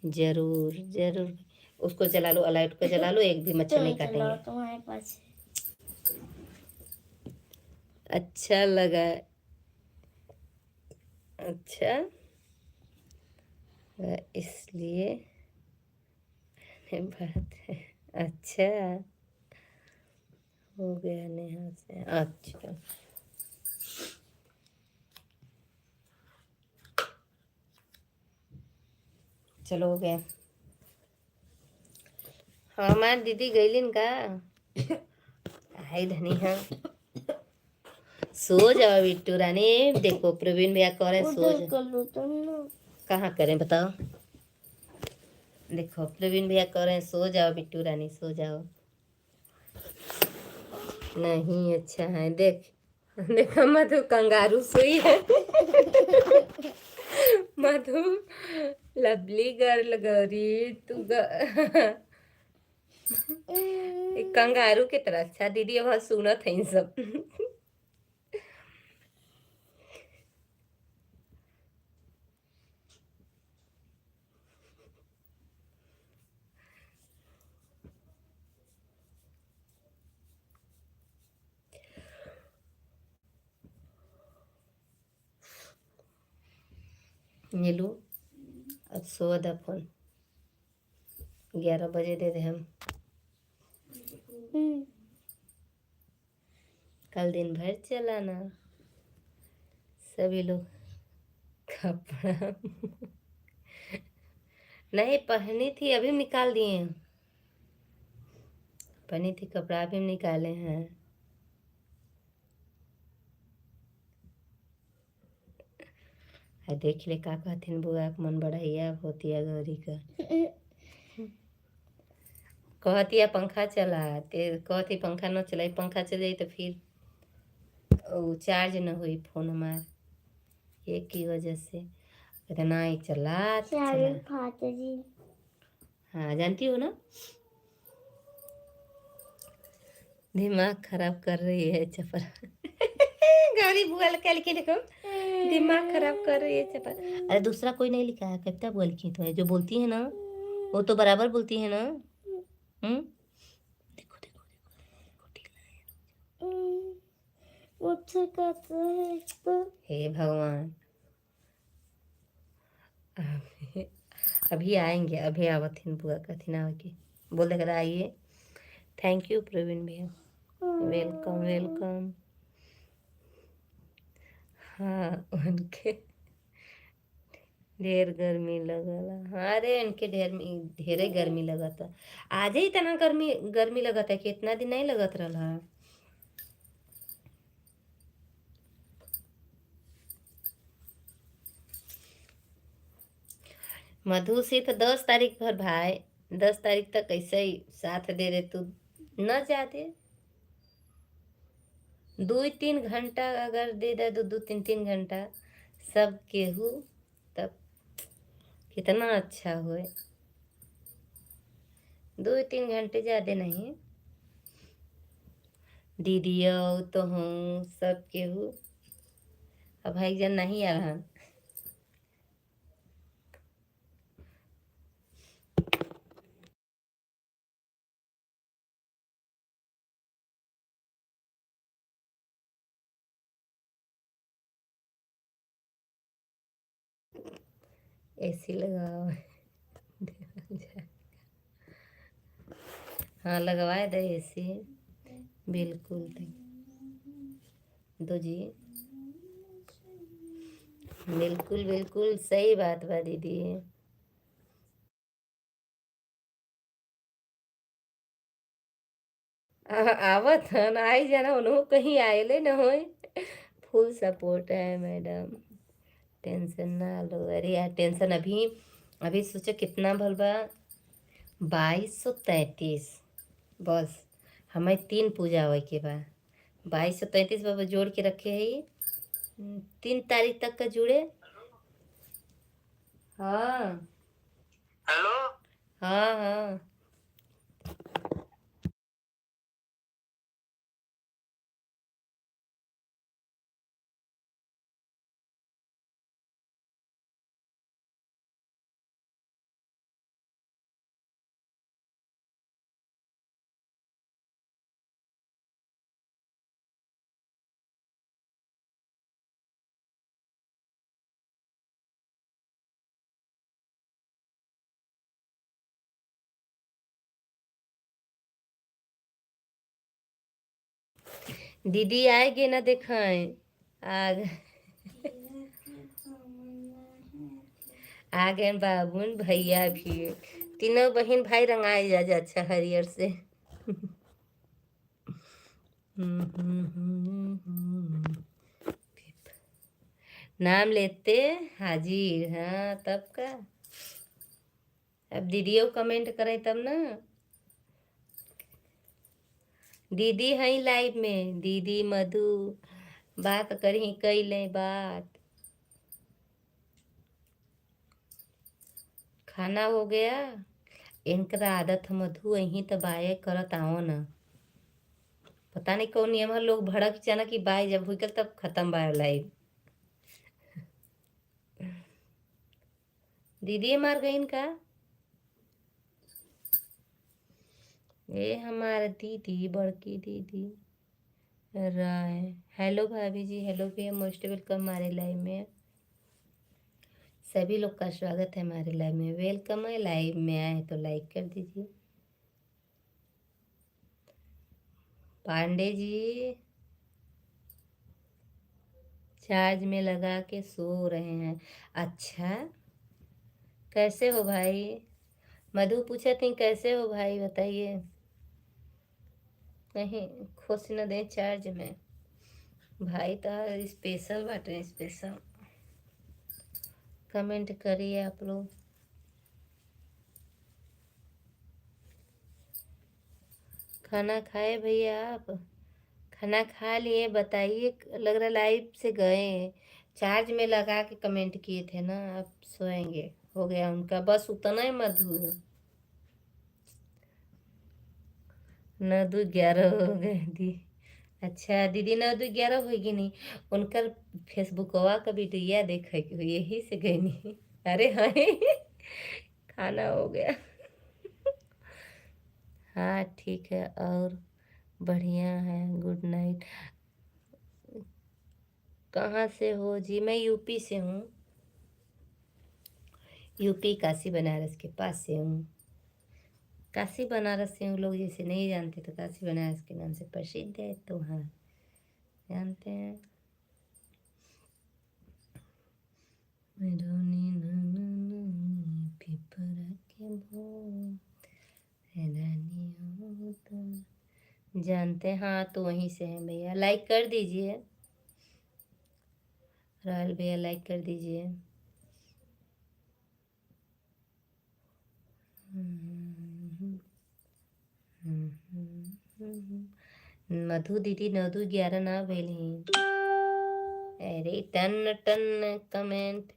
जरूर जरूर, उसको जला लो, अलाइट को जला लो, एक भी मच्छर नहीं काटेंगे। तुम्हारे पास अच्छा लगा, अच्छा इसलिए बात है। अच्छा हो गया नेहा से, अच्छा चलो हो गया। हमार दीदी गईलिन का आई धनी है। सो जाओ बिट्टू रानी। देखो प्रवीण भैया कह रहे हैं सो उधर जाओ। कर लो तुम ना। कहाँ करें बताओ। देखो प्रवीण भैया कह रहे हैं सो जाओ बिट्टू रानी सो जाओ। नहीं अच्छा है देख। देखो मधु कंगारू सोई है। मधु लवली गर्ल गौरी तू एक कंगारू के तरह। अच्छा दीदी अब सुनत है इन सब। नीलू अब सो द फोन 11 बजे दे दे हम। कल दिन भर चलाना सभी लोग कपड़ा। नहीं पहनी थी अभी निकाल दिए हैं। पहनी थी कपड़ा अभी निकाले हैं। देख ले का कहथिन बुआ के मन बढ़िया होती है गौरी का। कहती है पंखा चला ते कहती पंखा न चलाई पंखा चल जाई तो फिर चार्ज न हुई फोन हमार एक की वजह से। इतना ही चला हाँ जानती हो ना। दिमाग खराब कर रही है चपर। गौरी बुआ कल के देखो दिमाग खराब कर रही है चपर। अरे दूसरा कोई नहीं लिखा है कविता बुआ लिखी तो है जो बोलती है ना वो तो बराबर बोलती है ना। देखो देखो देखो हे भगवान। अभी आएंगे अभी आवथिन बुआ कथिन आवे के बोल दे करा आइए। थैंक यू प्रवीण भैया वेलकम वेलकम। हाँ उनके ढेर गर्मी लगला। हाँ अरे इनके ढेरे गर्मी लगता। आज ही इतना गर्मी गर्मी लगता है कि इतना दिन नहीं लगत रहा। मधु सिर्फ 10 तारीख भर भाई 10 तारीख तक ऐसे ही साथ दे दे तू न जाते 2-3 घंटा अगर दे दे 2-3 घंटा सब केहू तब कितना अच्छा होए। 2-3 घंटे ज़्यादा नहीं। दीदी तो हूँ सब केहू अब भाई जन नहीं आ रहा। एसी लगाओ। हाँ लगवाए दे एसी बिल्कुल दो जी बिल्कुल बिल्कुल सही बात बा दीदी। आवत हन आई जाना उन्हों कहीं आएले न होए। फुल सपोर्ट है मैडम टेंशन ना लो। अरे यार टेंशन अभी अभी सोचो कितना भल बा 2233 बस हमें 3 पूजा हुए के बा 2233 बाबा जोड़ के रखे है 3 तारीख तक का जुड़े। हाँ हेलो हाँ हाँ दीदी आएगी ना दिखाएं आ आ गए बाबून भैया भी तीनों बहन भाई रंगाए जा अच्छा हरियर से। नाम लेते हाजिर, हाँ तब का। अब दीदियों कमेंट करे तब ना। दीदी है लाइव में, दीदी मधु बात करी कई ले बात। खाना हो गया। इनकर आदत मधु यहीं तो बाय करत आओ ना। पता नहीं कौन नियम है, लोग भड़क जाना कि बाय जब हुई तब खत्म बाय लाइव। दीदी मार गई इनका। ये हमारा दीदी बड़की दीदी राय। हेलो भाभी जी, हेलो भैया, मोस्ट वेलकम हमारे लाइव में। सभी लोग का स्वागत है हमारे लाइव में। वेलकम है, लाइव में आए हैं तो लाइक कर दीजिए। पांडे जी चार्ज में लगा के सो रहे हैं। अच्छा, कैसे हो भाई? मधु पूछा थी कैसे हो भाई, बताइए। नहीं खुश न दे चार्ज में। भाई तो स्पेशल बाटे, स्पेशल। कमेंट करिए आप लोग। खाना खाए भैया आप? खाना खा लिए, बताइए। लग रहा लाइव से गए। चार्ज में लगा के कमेंट किए थे ना। अब सोएंगे, हो गया उनका बस उतना ही। मधु 9-11 हो गए दी। अच्छा दीदी 9-11 होगी नहीं। उनकर फेसबुकवा का वीडियो देखे यही से गई नहीं। अरे हाँ खाना हो गया। हाँ ठीक है, और बढ़िया है, गुड नाइट। कहाँ से हो जी? मैं यूपी से हूँ। यूपी काशी बनारस के पास से हूँ। काशी बनारस से हूँ, लोग जैसे नहीं जानते तो काशी बनारस के नाम से प्रसिद्ध है, तो हाँ जानते हैं। जानते हैं, हाँ तो वहीं से हैं भैया। लाइक कर दीजिए राहुल भैया, लाइक कर दीजिए। मधु दीदी 9-11 ना भेली। अरे टन टन कमेंट।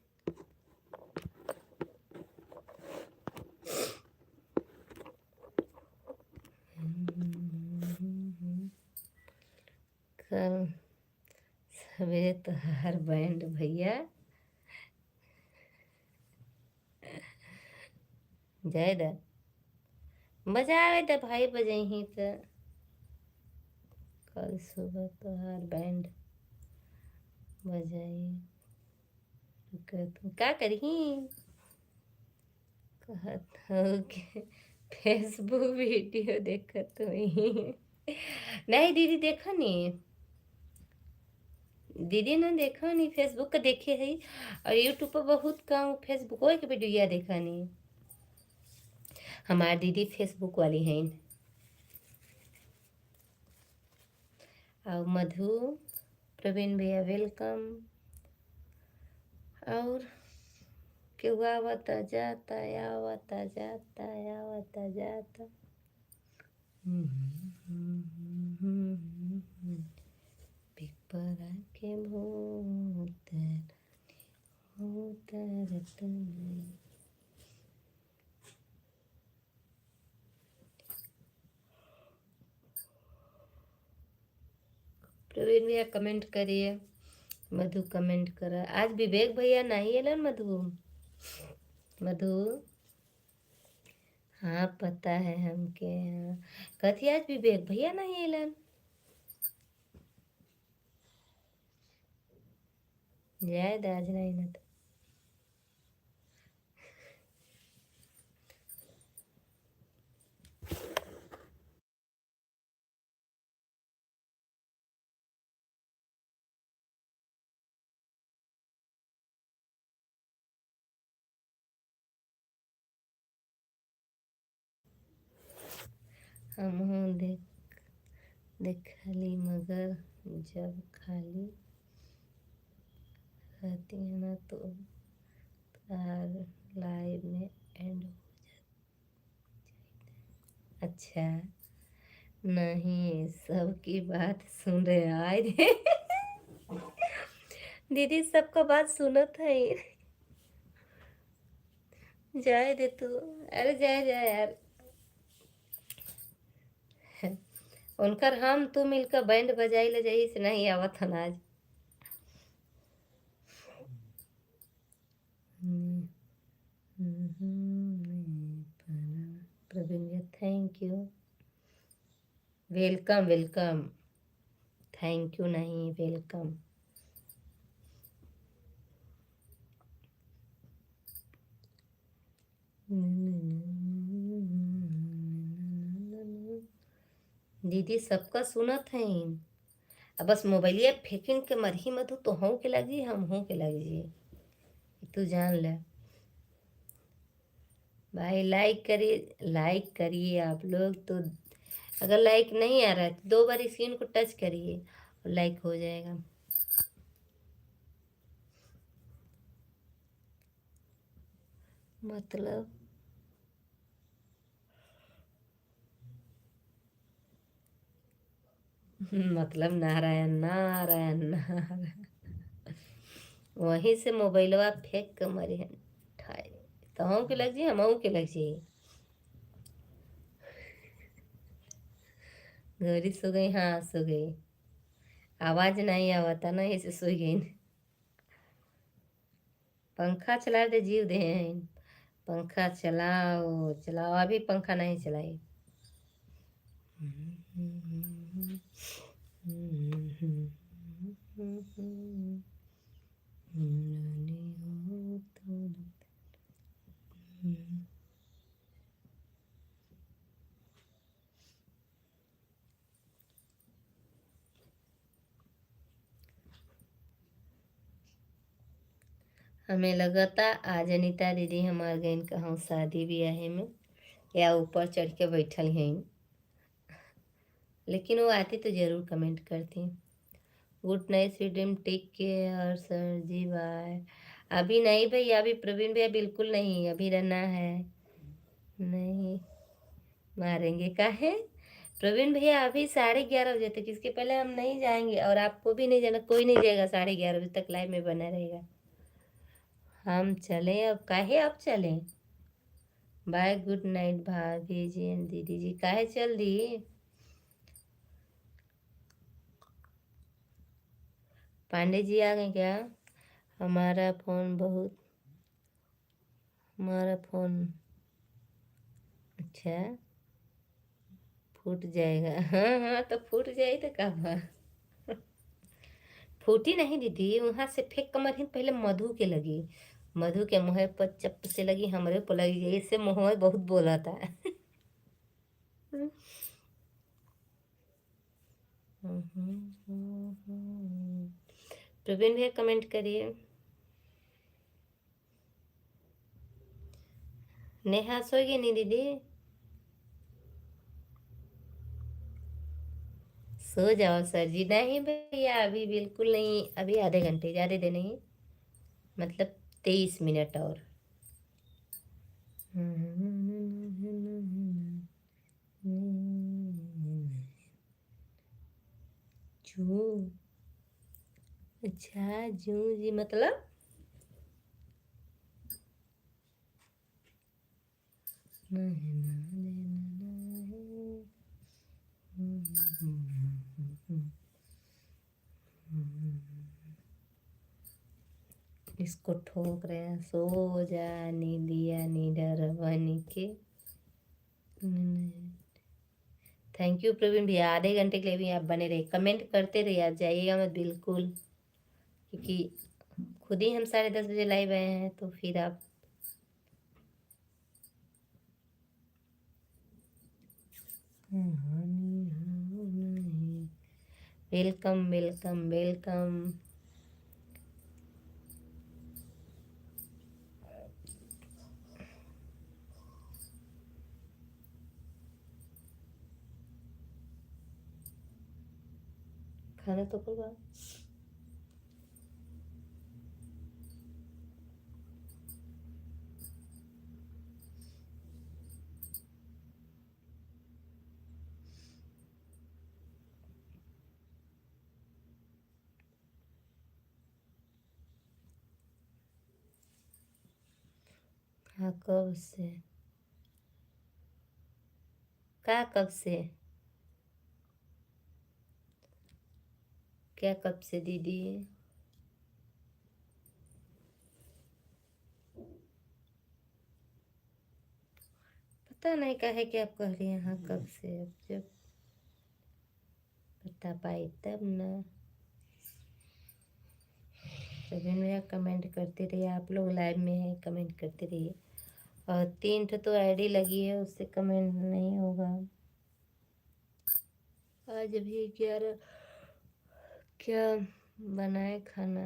कल सवेरे तो हर बैंड भैया जय द मजा आवे तो भाई बजही तो। कल सुबह तो हर बैंड बजाई तुम का करी। कहत हो कि फेसबुक वीडियो देखत हुई। नहीं दीदी देखा नहीं। दीदी ने देखा नहीं, फेसबुक का देखे है। और यूट्यूब पर बहुत कम फेसबुक के वीडियो देखा नहीं। हमारी दीदी फेसबुक वाली हैं। और मधु प्रवीण भैया वेलकम। और क्यों आवता जाता आवता जाता आवता जाता। पिपरा के भूत उतरत नहीं। प्रवीण भैया कमेंट करिए। मधु कमेंट करा। आज विवेक भैया नहीं एलन मधु। मधु हाँ पता है हमके। हाँ कथी आज विवेक भैया नहीं एलन। जय दाज नहीं न तो। हम हूँ देख देख खाली, मगर जब खाली रहती है ना तो तार लाइव में एंड। अच्छा, नहीं सबकी बात सुन रहे आए रे। दीदी सबका बात सुनत है। जाए दे तू, अरे जाए जाए यार। उनकर हम तू मिलकर बैंड बजाई ले जाई से नहीं आवत हन आज। प्रवीण भैया thank you, welcome welcome, thank you नहीं वेलकम। दीदी सबका सुनत है। अब बस मोबाइलिया फेंकिन के मरही मत हो तो हूँ के लगी, हम हूँ के लगी, तू जान ले भाई। लाइक करिए आप लोग तो। अगर लाइक नहीं आ रहा है तो 2 बार स्क्रीन को टच करिए और लाइक हो जाएगा। मतलब मतलब नारायण नारायण नारायण। वहीं से मोबाइलवा फेंक के मरे हैं ठाए। तो हम के लग जी, हम के लग जी। गौरी सो गई, हाँ सो गई। आवाज नहीं आवता ना, इसे सो गई। पंखा चला दे जीव दे हैं। पंखा चलाओ चलाओ, अभी पंखा नहीं चलाई। हमें लगा था आज अनिता दीदी हमार गई कहूँ शादी ब्याह में या ऊपर चढ़ के बैठल हैं, लेकिन वो आती तो ज़रूर कमेंट करती। Good night freedom, take care sir जी, बाय। अभी नहीं भैया, अभी प्रवीण भैया बिल्कुल नहीं, अभी रहना है। नहीं मारेंगे काहे प्रवीण भैया, अभी 11:30 बजे तक, इसके पहले हम नहीं जाएंगे और आपको भी नहीं जाना, कोई नहीं जाएगा 11:30 बजे तक, लाइव में बना रहेगा। हम चलें अब, काहे अब चलें। बाय गुड नाइट भाभी जी एंड दीदी जी, काहे चल दी। पांडे जी आ गए क्या। हमारा फोन बहुत, हमारा फोन अच्छा फूट जाएगा। हाँ हाँ तो फूट जाए तो कब। फूटी नहीं दीदी, वहां से फेंक कमर ही पहले मधु के लगी, मधु के मुँह पर चप से लगी, हमारे पर लगी, इससे मुँह बहुत बोला था। प्रवीण भैया कमेंट करिए। नेहा सोएगी नहीं दीदी, सो जाओ सर जी। नहीं भैया अभी बिल्कुल नहीं, अभी आधे घंटे, ज़्यादा देर नहीं, मतलब 23 मिनट और। जू, अच्छा जू जी मतलब इसको ठोक रहे हैं, सो जा नीलिया नीडर बन के। थैंक यू प्रवीण भैया, आधे घंटे के लिए भी आप बने रहे, कमेंट करते रहिए, आप जाइएगा मत बिल्कुल, क्योंकि खुद ही हम 10:30 बजे लाइव आए हैं तो फिर आप वेलकम वेलकम वेलकम। खाना तो करवा। हाँ कब से? कब से? क्या कब से दीदी? पता नहीं काहे कि आप कह रही हैं हाँ कब से, अब जब बता पाई तब ना। तभी मेरा कमेंट करते रहिए, आप लोग लाइव में हैं कमेंट करते रहिए। और 3 ठो तो आईडी लगी है, उससे कमेंट नहीं होगा। आज अभी 11। क्या बनाए खाना?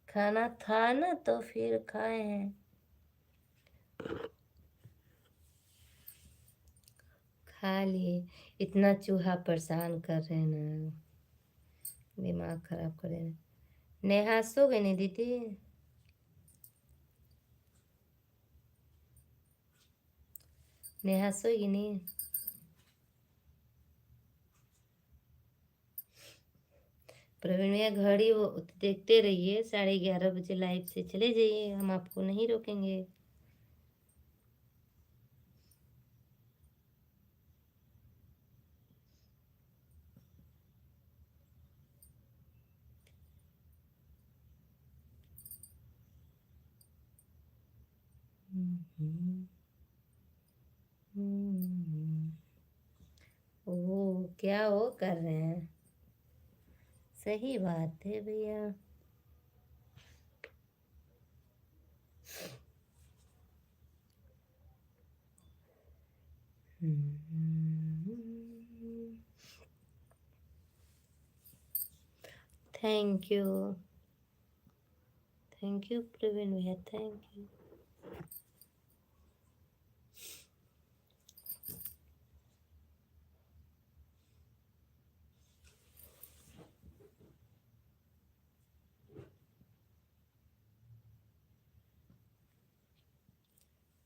खाना था ना तो फिर खाए हैं। खा लिए। इतना चूहा परेशान कर रहे हैं ना, दिमाग खराब कर रहे हैं। नेहा सो गई नहीं दीदी? नेहा सोगी नहीं? प्रवीण भैया घड़ी वो देखते रहिए, 11:30 बजे लाइव से चले जाइए, हम आपको नहीं रोकेंगे। ओ क्या वो कर रहे हैं? सही बात है भैया। Thank you. Thank you Praveen भैया, थैंक यू।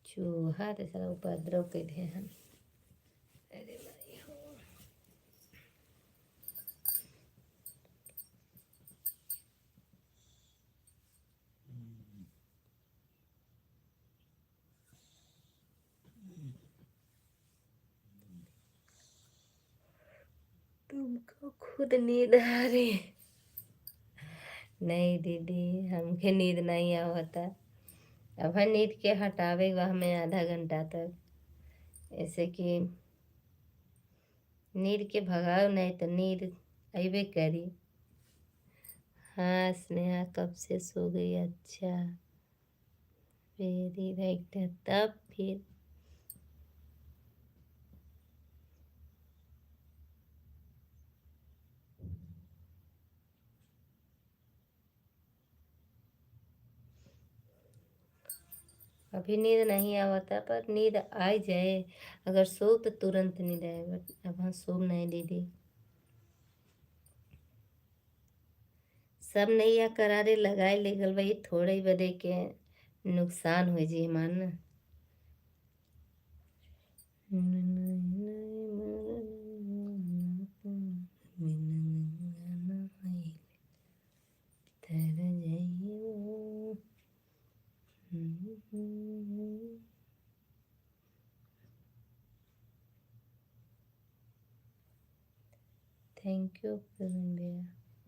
चूहा तो सारा उपद्रव के थे हम। अरे भाई हो। तुमको खुद नींद आ रही? नहीं दीदी, हमके नींद नहीं आवता। अब हम नींद के हटावे वह हमें आधा घंटा तक, ऐसे कि नींद के भगाओ नहीं तो नींद अबे करी। हाँ स्नेहा कब से सो गई? अच्छा वेरी राइट। तब फिर अभी नींद नहीं आवता, पर नींद आ जाए। अगर सो तो तुरंत नींद आए, बट अब हाँ सो नहीं दीदी। सब नैया करारे लगाए ले गल भाई, थोड़े ही बदे के नुकसान हो जी मान। थैंक यू प्रवीण भैया,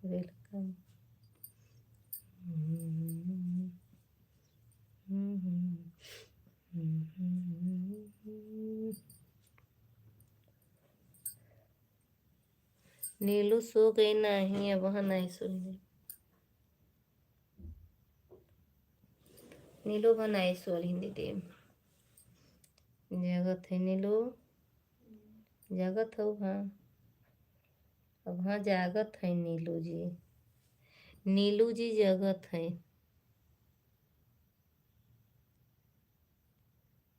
वेलकम। नीलू सो गई नहीं? अब वहाँ नहीं सोई। नीलू वहाँ नहीं सोई दीदी। जगत है नीलू, जगत हो वहाँ। अब वहाँ जागत है नीलू जी। नीलू जी जगत है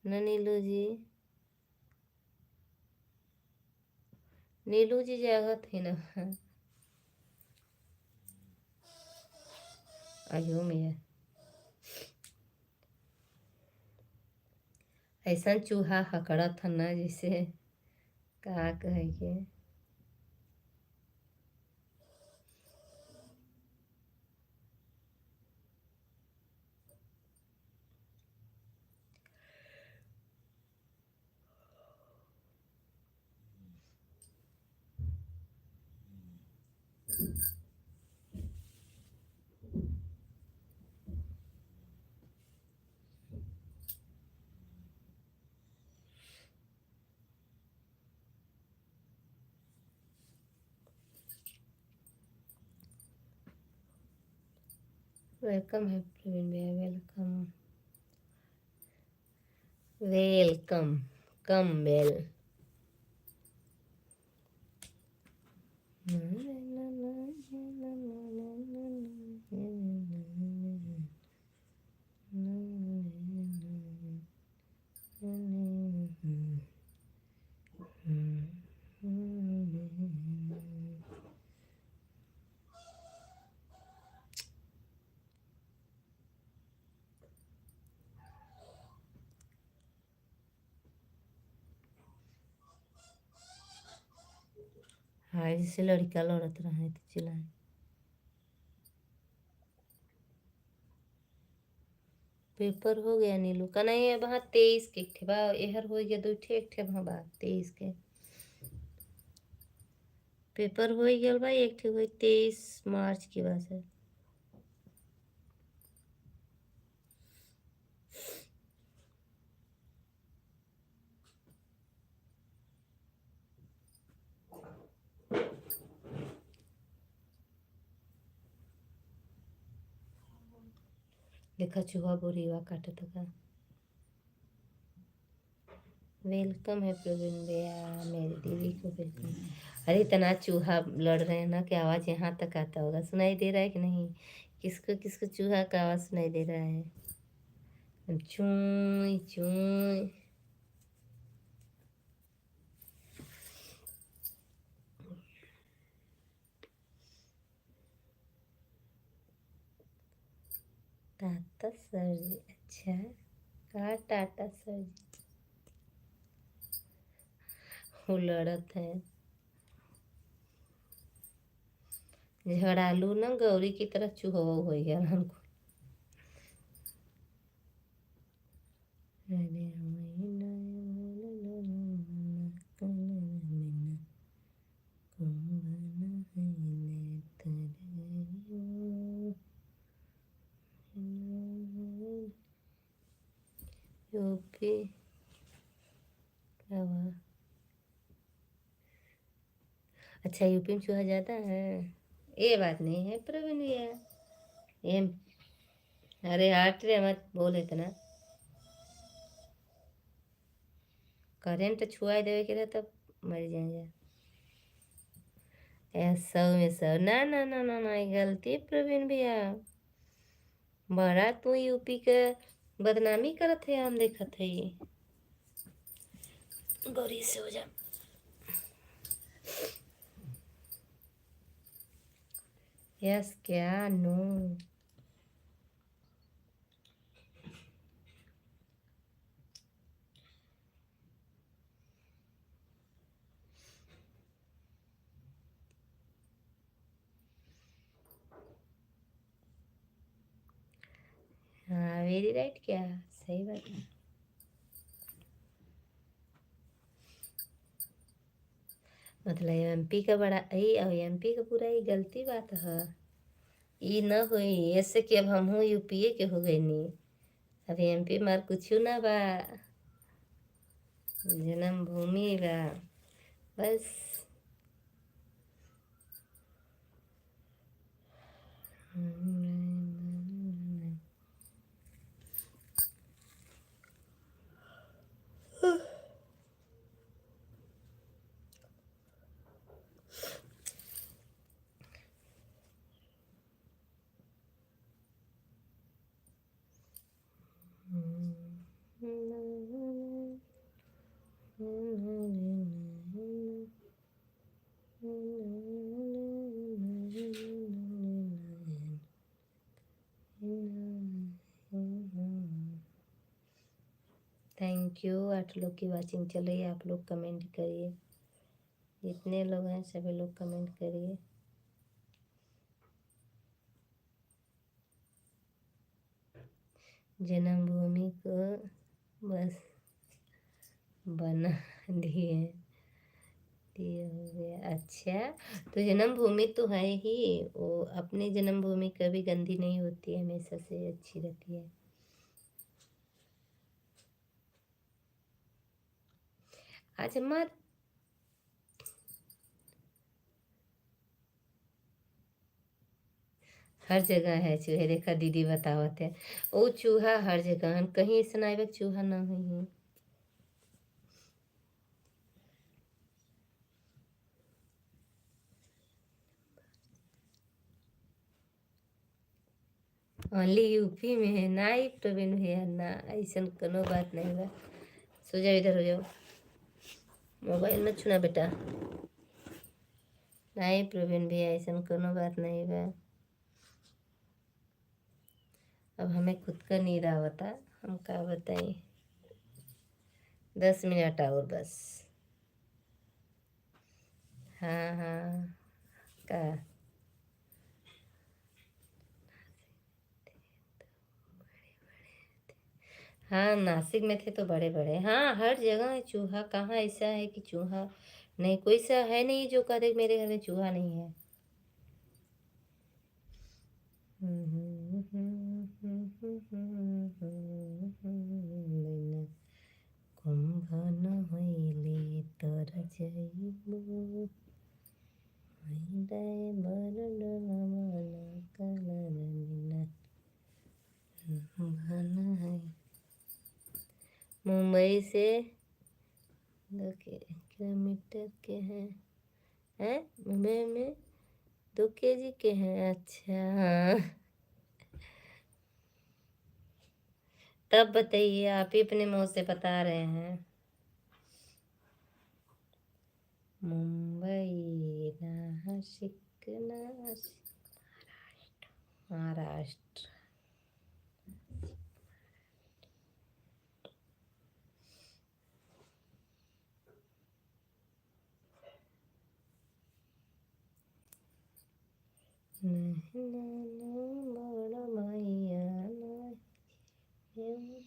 न नीलू जी? नीलू जी जगत है ना? आयो मैया, ऐसा चूहा हकड़ा था ना जैसे का कहे के। वेलकम है प्रवीण भैया, वेलकम वेलकम, कम बेल। हाँ, जैसे लड़का लड़त रहे तो चिल्लाए। पेपर हो गया नीलू का? नहीं है वहाँ 23 के थे बा, एहर हो गया 2 ठे, एक ठे वहाँ बा 23 के पेपर हो गया बा। एक ठे हुई 23 मार्च की बात है। देखा चूहा बुरीवा काटत का। वेलकम है प्रवीण भैया, मेरी दीदी को वेलकम। अरे इतना चूहा लड़ रहे हैं ना कि आवाज यहाँ तक आता होगा। सुनाई दे रहा है कि नहीं? किसको किसको चूहा का आवाज सुनाई दे रहा है? Chewy chewy. टाटा सर जी, अच्छा कहा टाटा सर जी? वो लड़त है। झड़ालू ना गौरी की तरह चूहा हो गया हमको। यूपी क्या हुआ? अच्छा यूपी में चूहा ज्यादा है, ये बात नहीं है प्रवीण भैया। ये अरे हट रे, मत बोल इतना। करेंट छुआ देवे के रहे तब मर जाएंगे। सौ में सौ ना ना ना ना ना, ये गलती प्रवीण भैया। बड़ा तू यूपी के बदनामी करत है, हम देखत है। ये गौरी से हो जा। यस क्या? नो। हाँ वेरी राइट, क्या सही बात है। मतलब एमपी का बड़ा ई और एमपी का पूरा ही गलती बात है। ई न हुई ऐसे कि अब हम हूँ यूपीए के हो गए नी। अब एमपी मार कुछ ना बा, जन्मभूमि बा बस। Thank you. 8 लोग की वाचिंग चल रही है। आप लोग कमेंट करिए, जितने लोग हैं सभी लोग कमेंट करिए। जन्मभूमि को बस बना दिए दिए हो गया। अच्छा, तो जन्मभूमि तो है ही, वो अपनी जन्मभूमि कभी गंदी नहीं होती है, हमेशा से अच्छी रहती है। आज मत हर जगह है चूहे, देखा दीदी बतावत है। वो चूहा हर जगह है, कहीं ऐसा नहीं चूहा ना हुई। ओनली यूपी में है ना ही प्रवीण भैया ना, ऐसा कोनो बात नहीं बा। सो जाओ, इधर हो जाओ, मोबाइल मत छूना बेटा। नहीं प्रवीण भैया, ऐसा कोनो बात नहीं बा। अब हमें खुद का नींद आवता, हम का बताएं। 10 मिनट और बस। हाँ हाँ, का हाँ, नासिक में थे तो बड़े बड़े। हाँ, हर जगह है चूहा, कहाँ ऐसा है कि चूहा नहीं, कोई सा है नहीं जो कह दे मेरे घर में चूहा नहीं है। कुंभ न होइले तर जइबो, हृदय मरण मन कलरना कुंभ है। मुंबई से 2 किलोमीटर के हैं मुंबई में 2 kg के हैं। अच्छा हाँ, तब बताइए, आप ही अपने मुंह से बता रहे हैं। मुंबई नासिक नासिक महाराष्ट्र। बड़ा भैया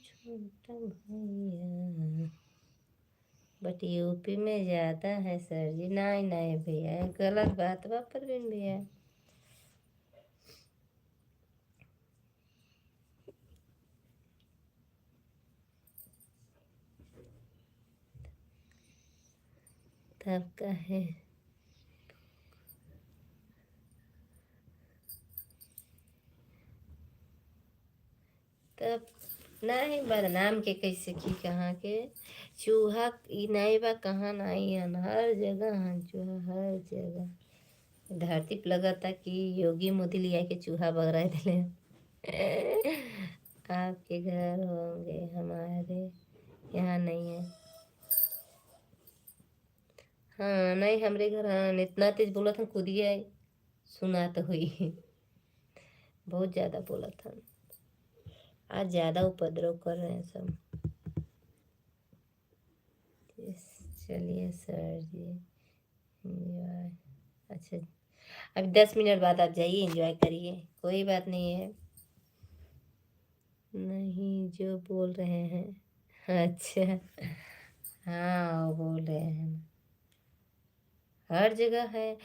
छोटा भैया, बट यूपी में ज़्यादा है सर जी। नहीं नहीं भैया, गलत बात बा प्रवीण भैया। तब का है, तब नहीं बदनाम के कैसे की, कहाँ के चूहा ई नहीं बा, कहाँ नहीं है, हर जगह है चूहा, हर जगह। धरती पे लगा था कि योगी मोदी लिया के चूहा बगरा दिले। आपके घर होंगे, हमारे यहाँ नहीं है। हाँ नहीं, हमारे घर हाँ, इतना तेज बोला था, खुद ही आई सुना तो हुई। बहुत ज़्यादा बोला था, आज ज़्यादा उपद्रव कर रहे हैं सब। चलिए सर जी, एंजॉय। अच्छा, अभी 10 मिनट बाद आप जाइए, एंजॉय करिए, कोई बात नहीं है। नहीं जो बोल रहे हैं। अच्छा हाँ, वो बोल रहे हैं हर जगह है,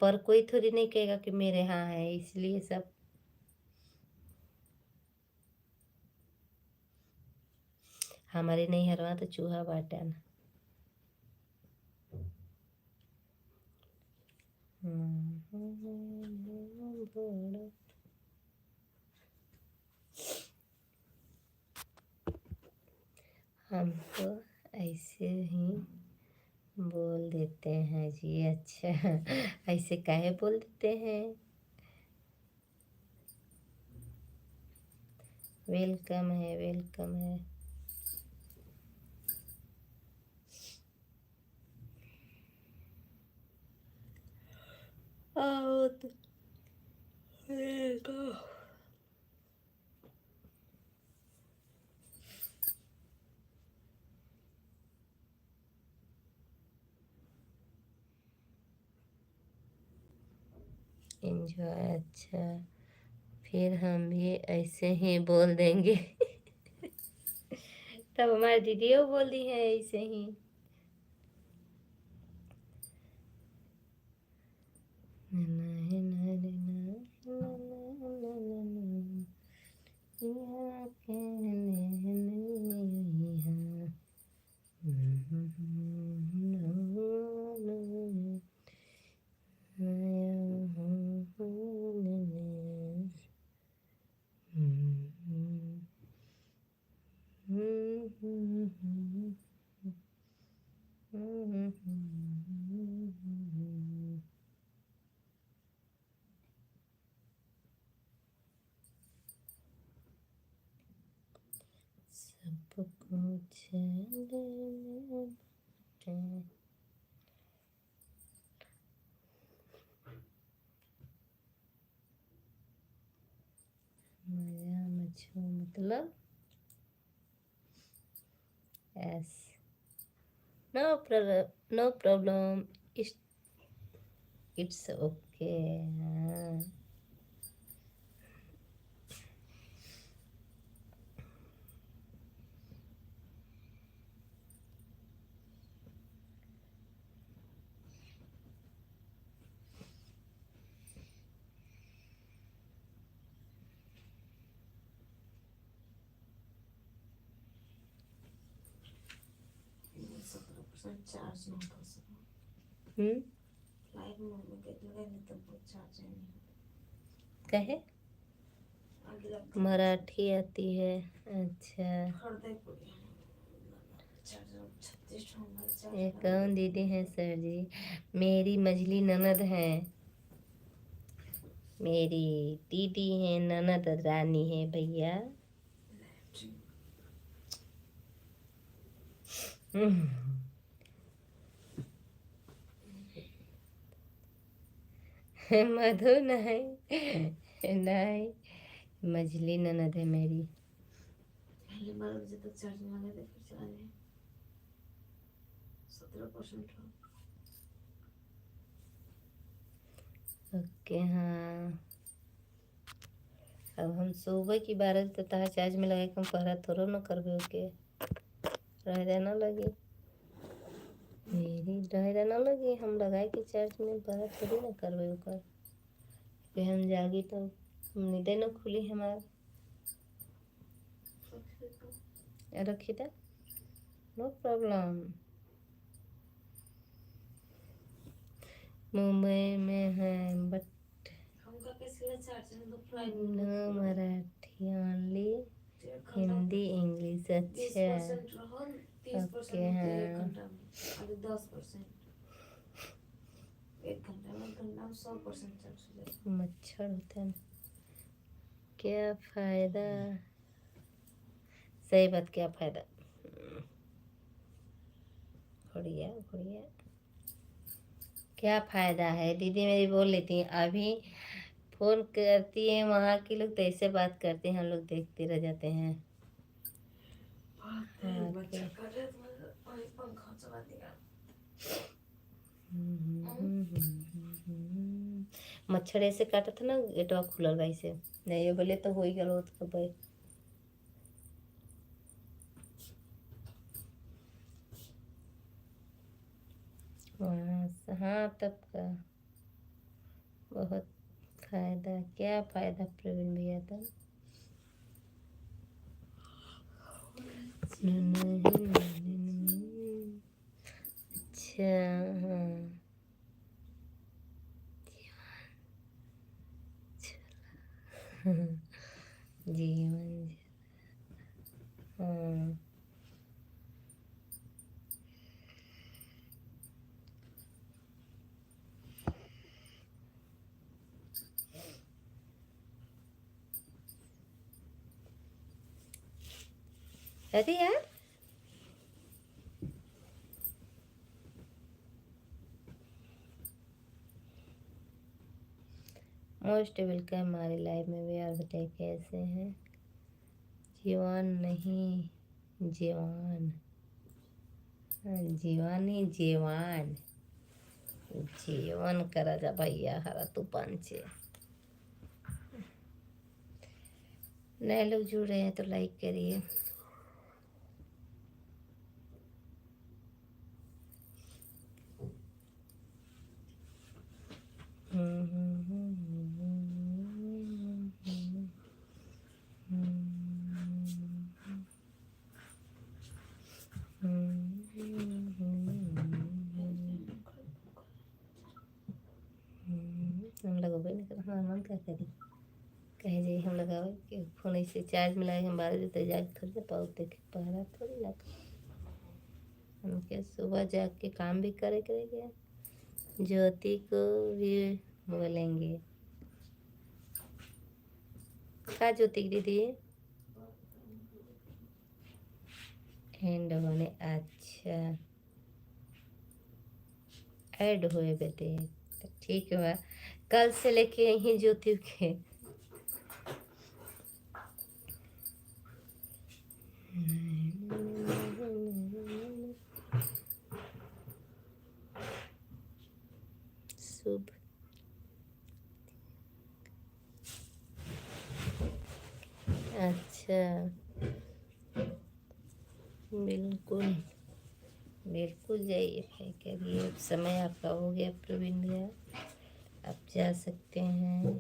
पर कोई थोड़ी नहीं कहेगा कि मेरे यहाँ है, इसलिए सब। हमारे नहीं हरवा तो चूहा बाटा ना। बड़ा हम तो ऐसे ही बोल देते हैं जी। अच्छा, ऐसे काहे बोल देते हैं। वेलकम है, वेलकम है। आओ तो देखो। एंजॉय। अच्छा, फिर हम भी ऐसे ही बोल देंगे। तब हमारी दीदियों बोल दी है ऐसे ही। सब कुछ मजा मचो मतलब yes, no problem, it's okay. Charge नहीं कर सकता। लाइव मोड में देख लेंगे तो बहुत चार्ज नहीं होता। कहे अगला मराठी आती है। अच्छा, खरीदे पड़ी चार्जर 36 होगा ये चार्ज। कौन दीदी हैं सर जी? मेरी मजली ननद है, मेरी दीदी है, ननद रानी है भैया। मधु नहीं, नहीं, मजली ननद है मेरी। पहले 12 बजे तक चार्ज में लगा दे, फिर चला जाए। 17% हो। ओके हाँ, अब हम सुबह की 12 बजे तक चार्ज में लगा के हम पहरा थोड़ा ना करबे ओके, रह जाना लगी मेरी, रह जाना लगी हम लगाए के चार्ज में पहरा थोड़ी ना करबे ओकर, फिर हम जागी तो नींदे न खुली हमार। रखी था, नो प्रॉब्लम। मुंबई में है बट हमका कैसे चार्ज में तो flight no Marathi only, Hindi English. अच्छा 20% रहो, 30% ओके होते हैं एक हाँ, घंटा में, अभी 10%। एक घंटा में 100% चार्ज हो जाएगा। मच्छर होता है ना, क्या फायदा? सही बात, क्या फायदा? घुड़िया घुड़िया, क्या फायदा है? दीदी मेरी बोल लेती हैं अभी फोन करती है वहाँ के लोग तो ऐसे बात करते हैं, हम लोग देखते रह जाते हैं। हाँ, मच्छर काट रहे तो पंखा चला दिया। मच्छर ऐसे काटा था ना, गेटवा खुलल भाई से नहीं बोले तो हो ही गल तो भाई। हाँ तब का बहुत फायदा, क्या फायदा प्रवीण भैया? तब अच्छा हाँ, जीवन हाँ, अरे यार मोस्ट वेलकम हमारी लाइफ में भी। और बताइए कैसे हैं? जीवन नहीं, जीवान, हाँ, जीवान ही जीवान, जेवण करायचा भैया हरा तूफानचे। नए लोग जुड़ रहे हैं तो लाइक करिए। हम लगाबे नहीं कर हमारा मन क्या करी कहे जे हम लगावे कि फोन ऐसे चार्ज में लगे हम 12 बजे तक जाके थोड़ी ना पाओ देखे पहरा थोड़ी ना हमके सुबह जाग के काम भी करेंगे ज्योति को भी बोलेंगे का ज्योति की दीदी एंड होने अच्छा ऐड हुए बेटे तो ठीक है कल से लेके यहीं ज्योति के शुभ अच्छा बिल्कुल बिल्कुल जाइए भाई करिए अब समय आपका हो गया प्रवीण भैया आप जा सकते हैं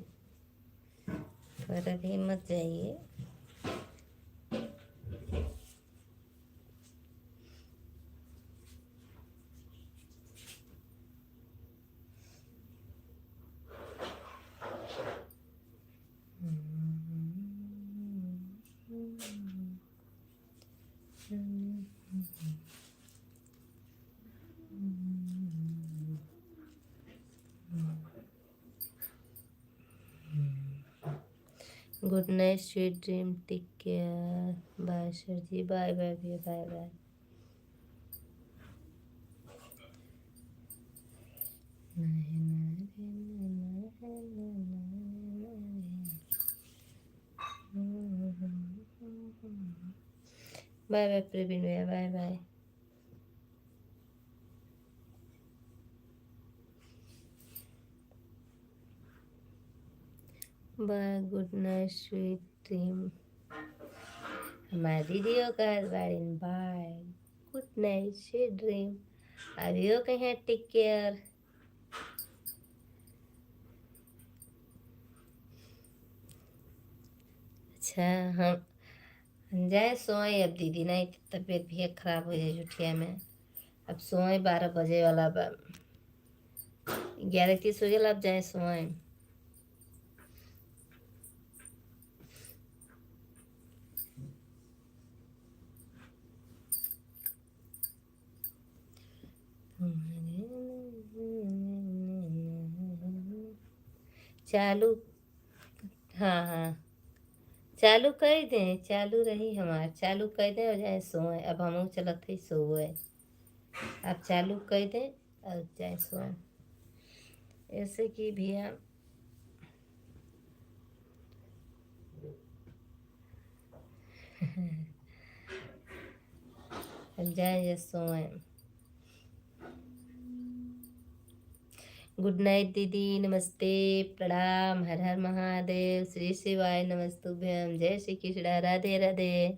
पर अभी मत जाइए। Good night sweet dream take care bye sir जी बाय बाय भैया bye bye. Bye bye Praveen भैया bye bye. Bye good night sweet dream हमारी दीदियों का husband bye good night sweet dream अभियो कहीं टेक केयर। अच्छा हम जाए सोए अब दीदी नहीं तबीयत भी खराब हो जाए जुठिया में अब सोए 12 बजे वाला 11:30 हो गया अब जाए सोए। चालू हाँ हाँ चालू कर दें चालू रही हमार चालू कर दें और जाए सोए अब हम चलत ही सोए आप चालू कर दें और जाए सोए ऐसे कि भैया अब जाए सोए। गुड नाइट दीदी नमस्ते प्रणाम हर हर महादेव श्री शिवाय नमस्तुभ्यम जय श्री कृष्ण राधे राधे।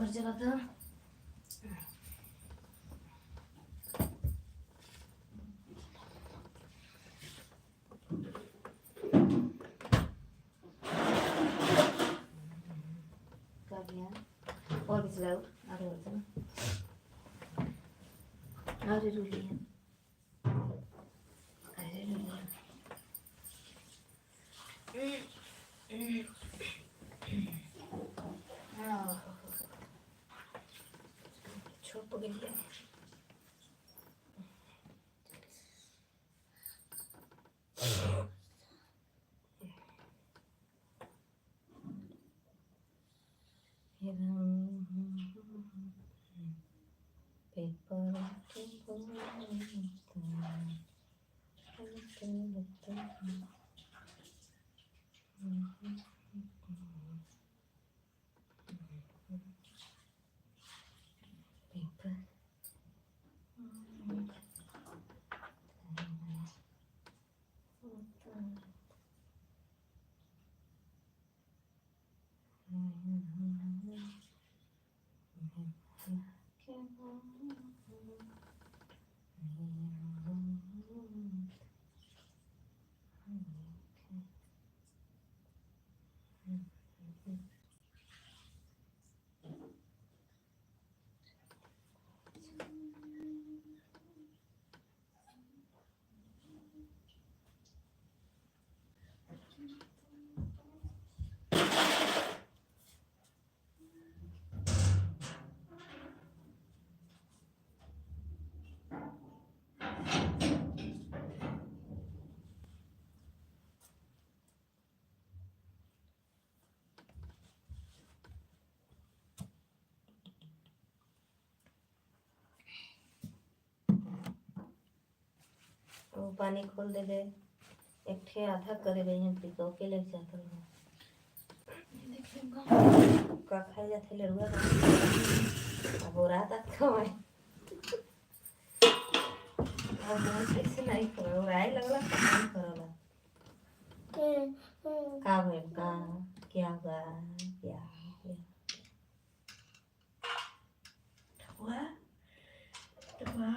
घर जला था। कर लिया और भी चलाओ आगे बढ़ चलो अरे रुलिया अरे रुलिया छोप गई वो पानी खोल दे दे एक ठे आधा करे गई हैं पिको के ले जाता हूँ का खाई जाते ले रुआ अब वो रात तक खाए अब बहुत कैसे नहीं करो राय लगला नहीं करोला का भइल का क्या हुआ क्या हुआ हुआ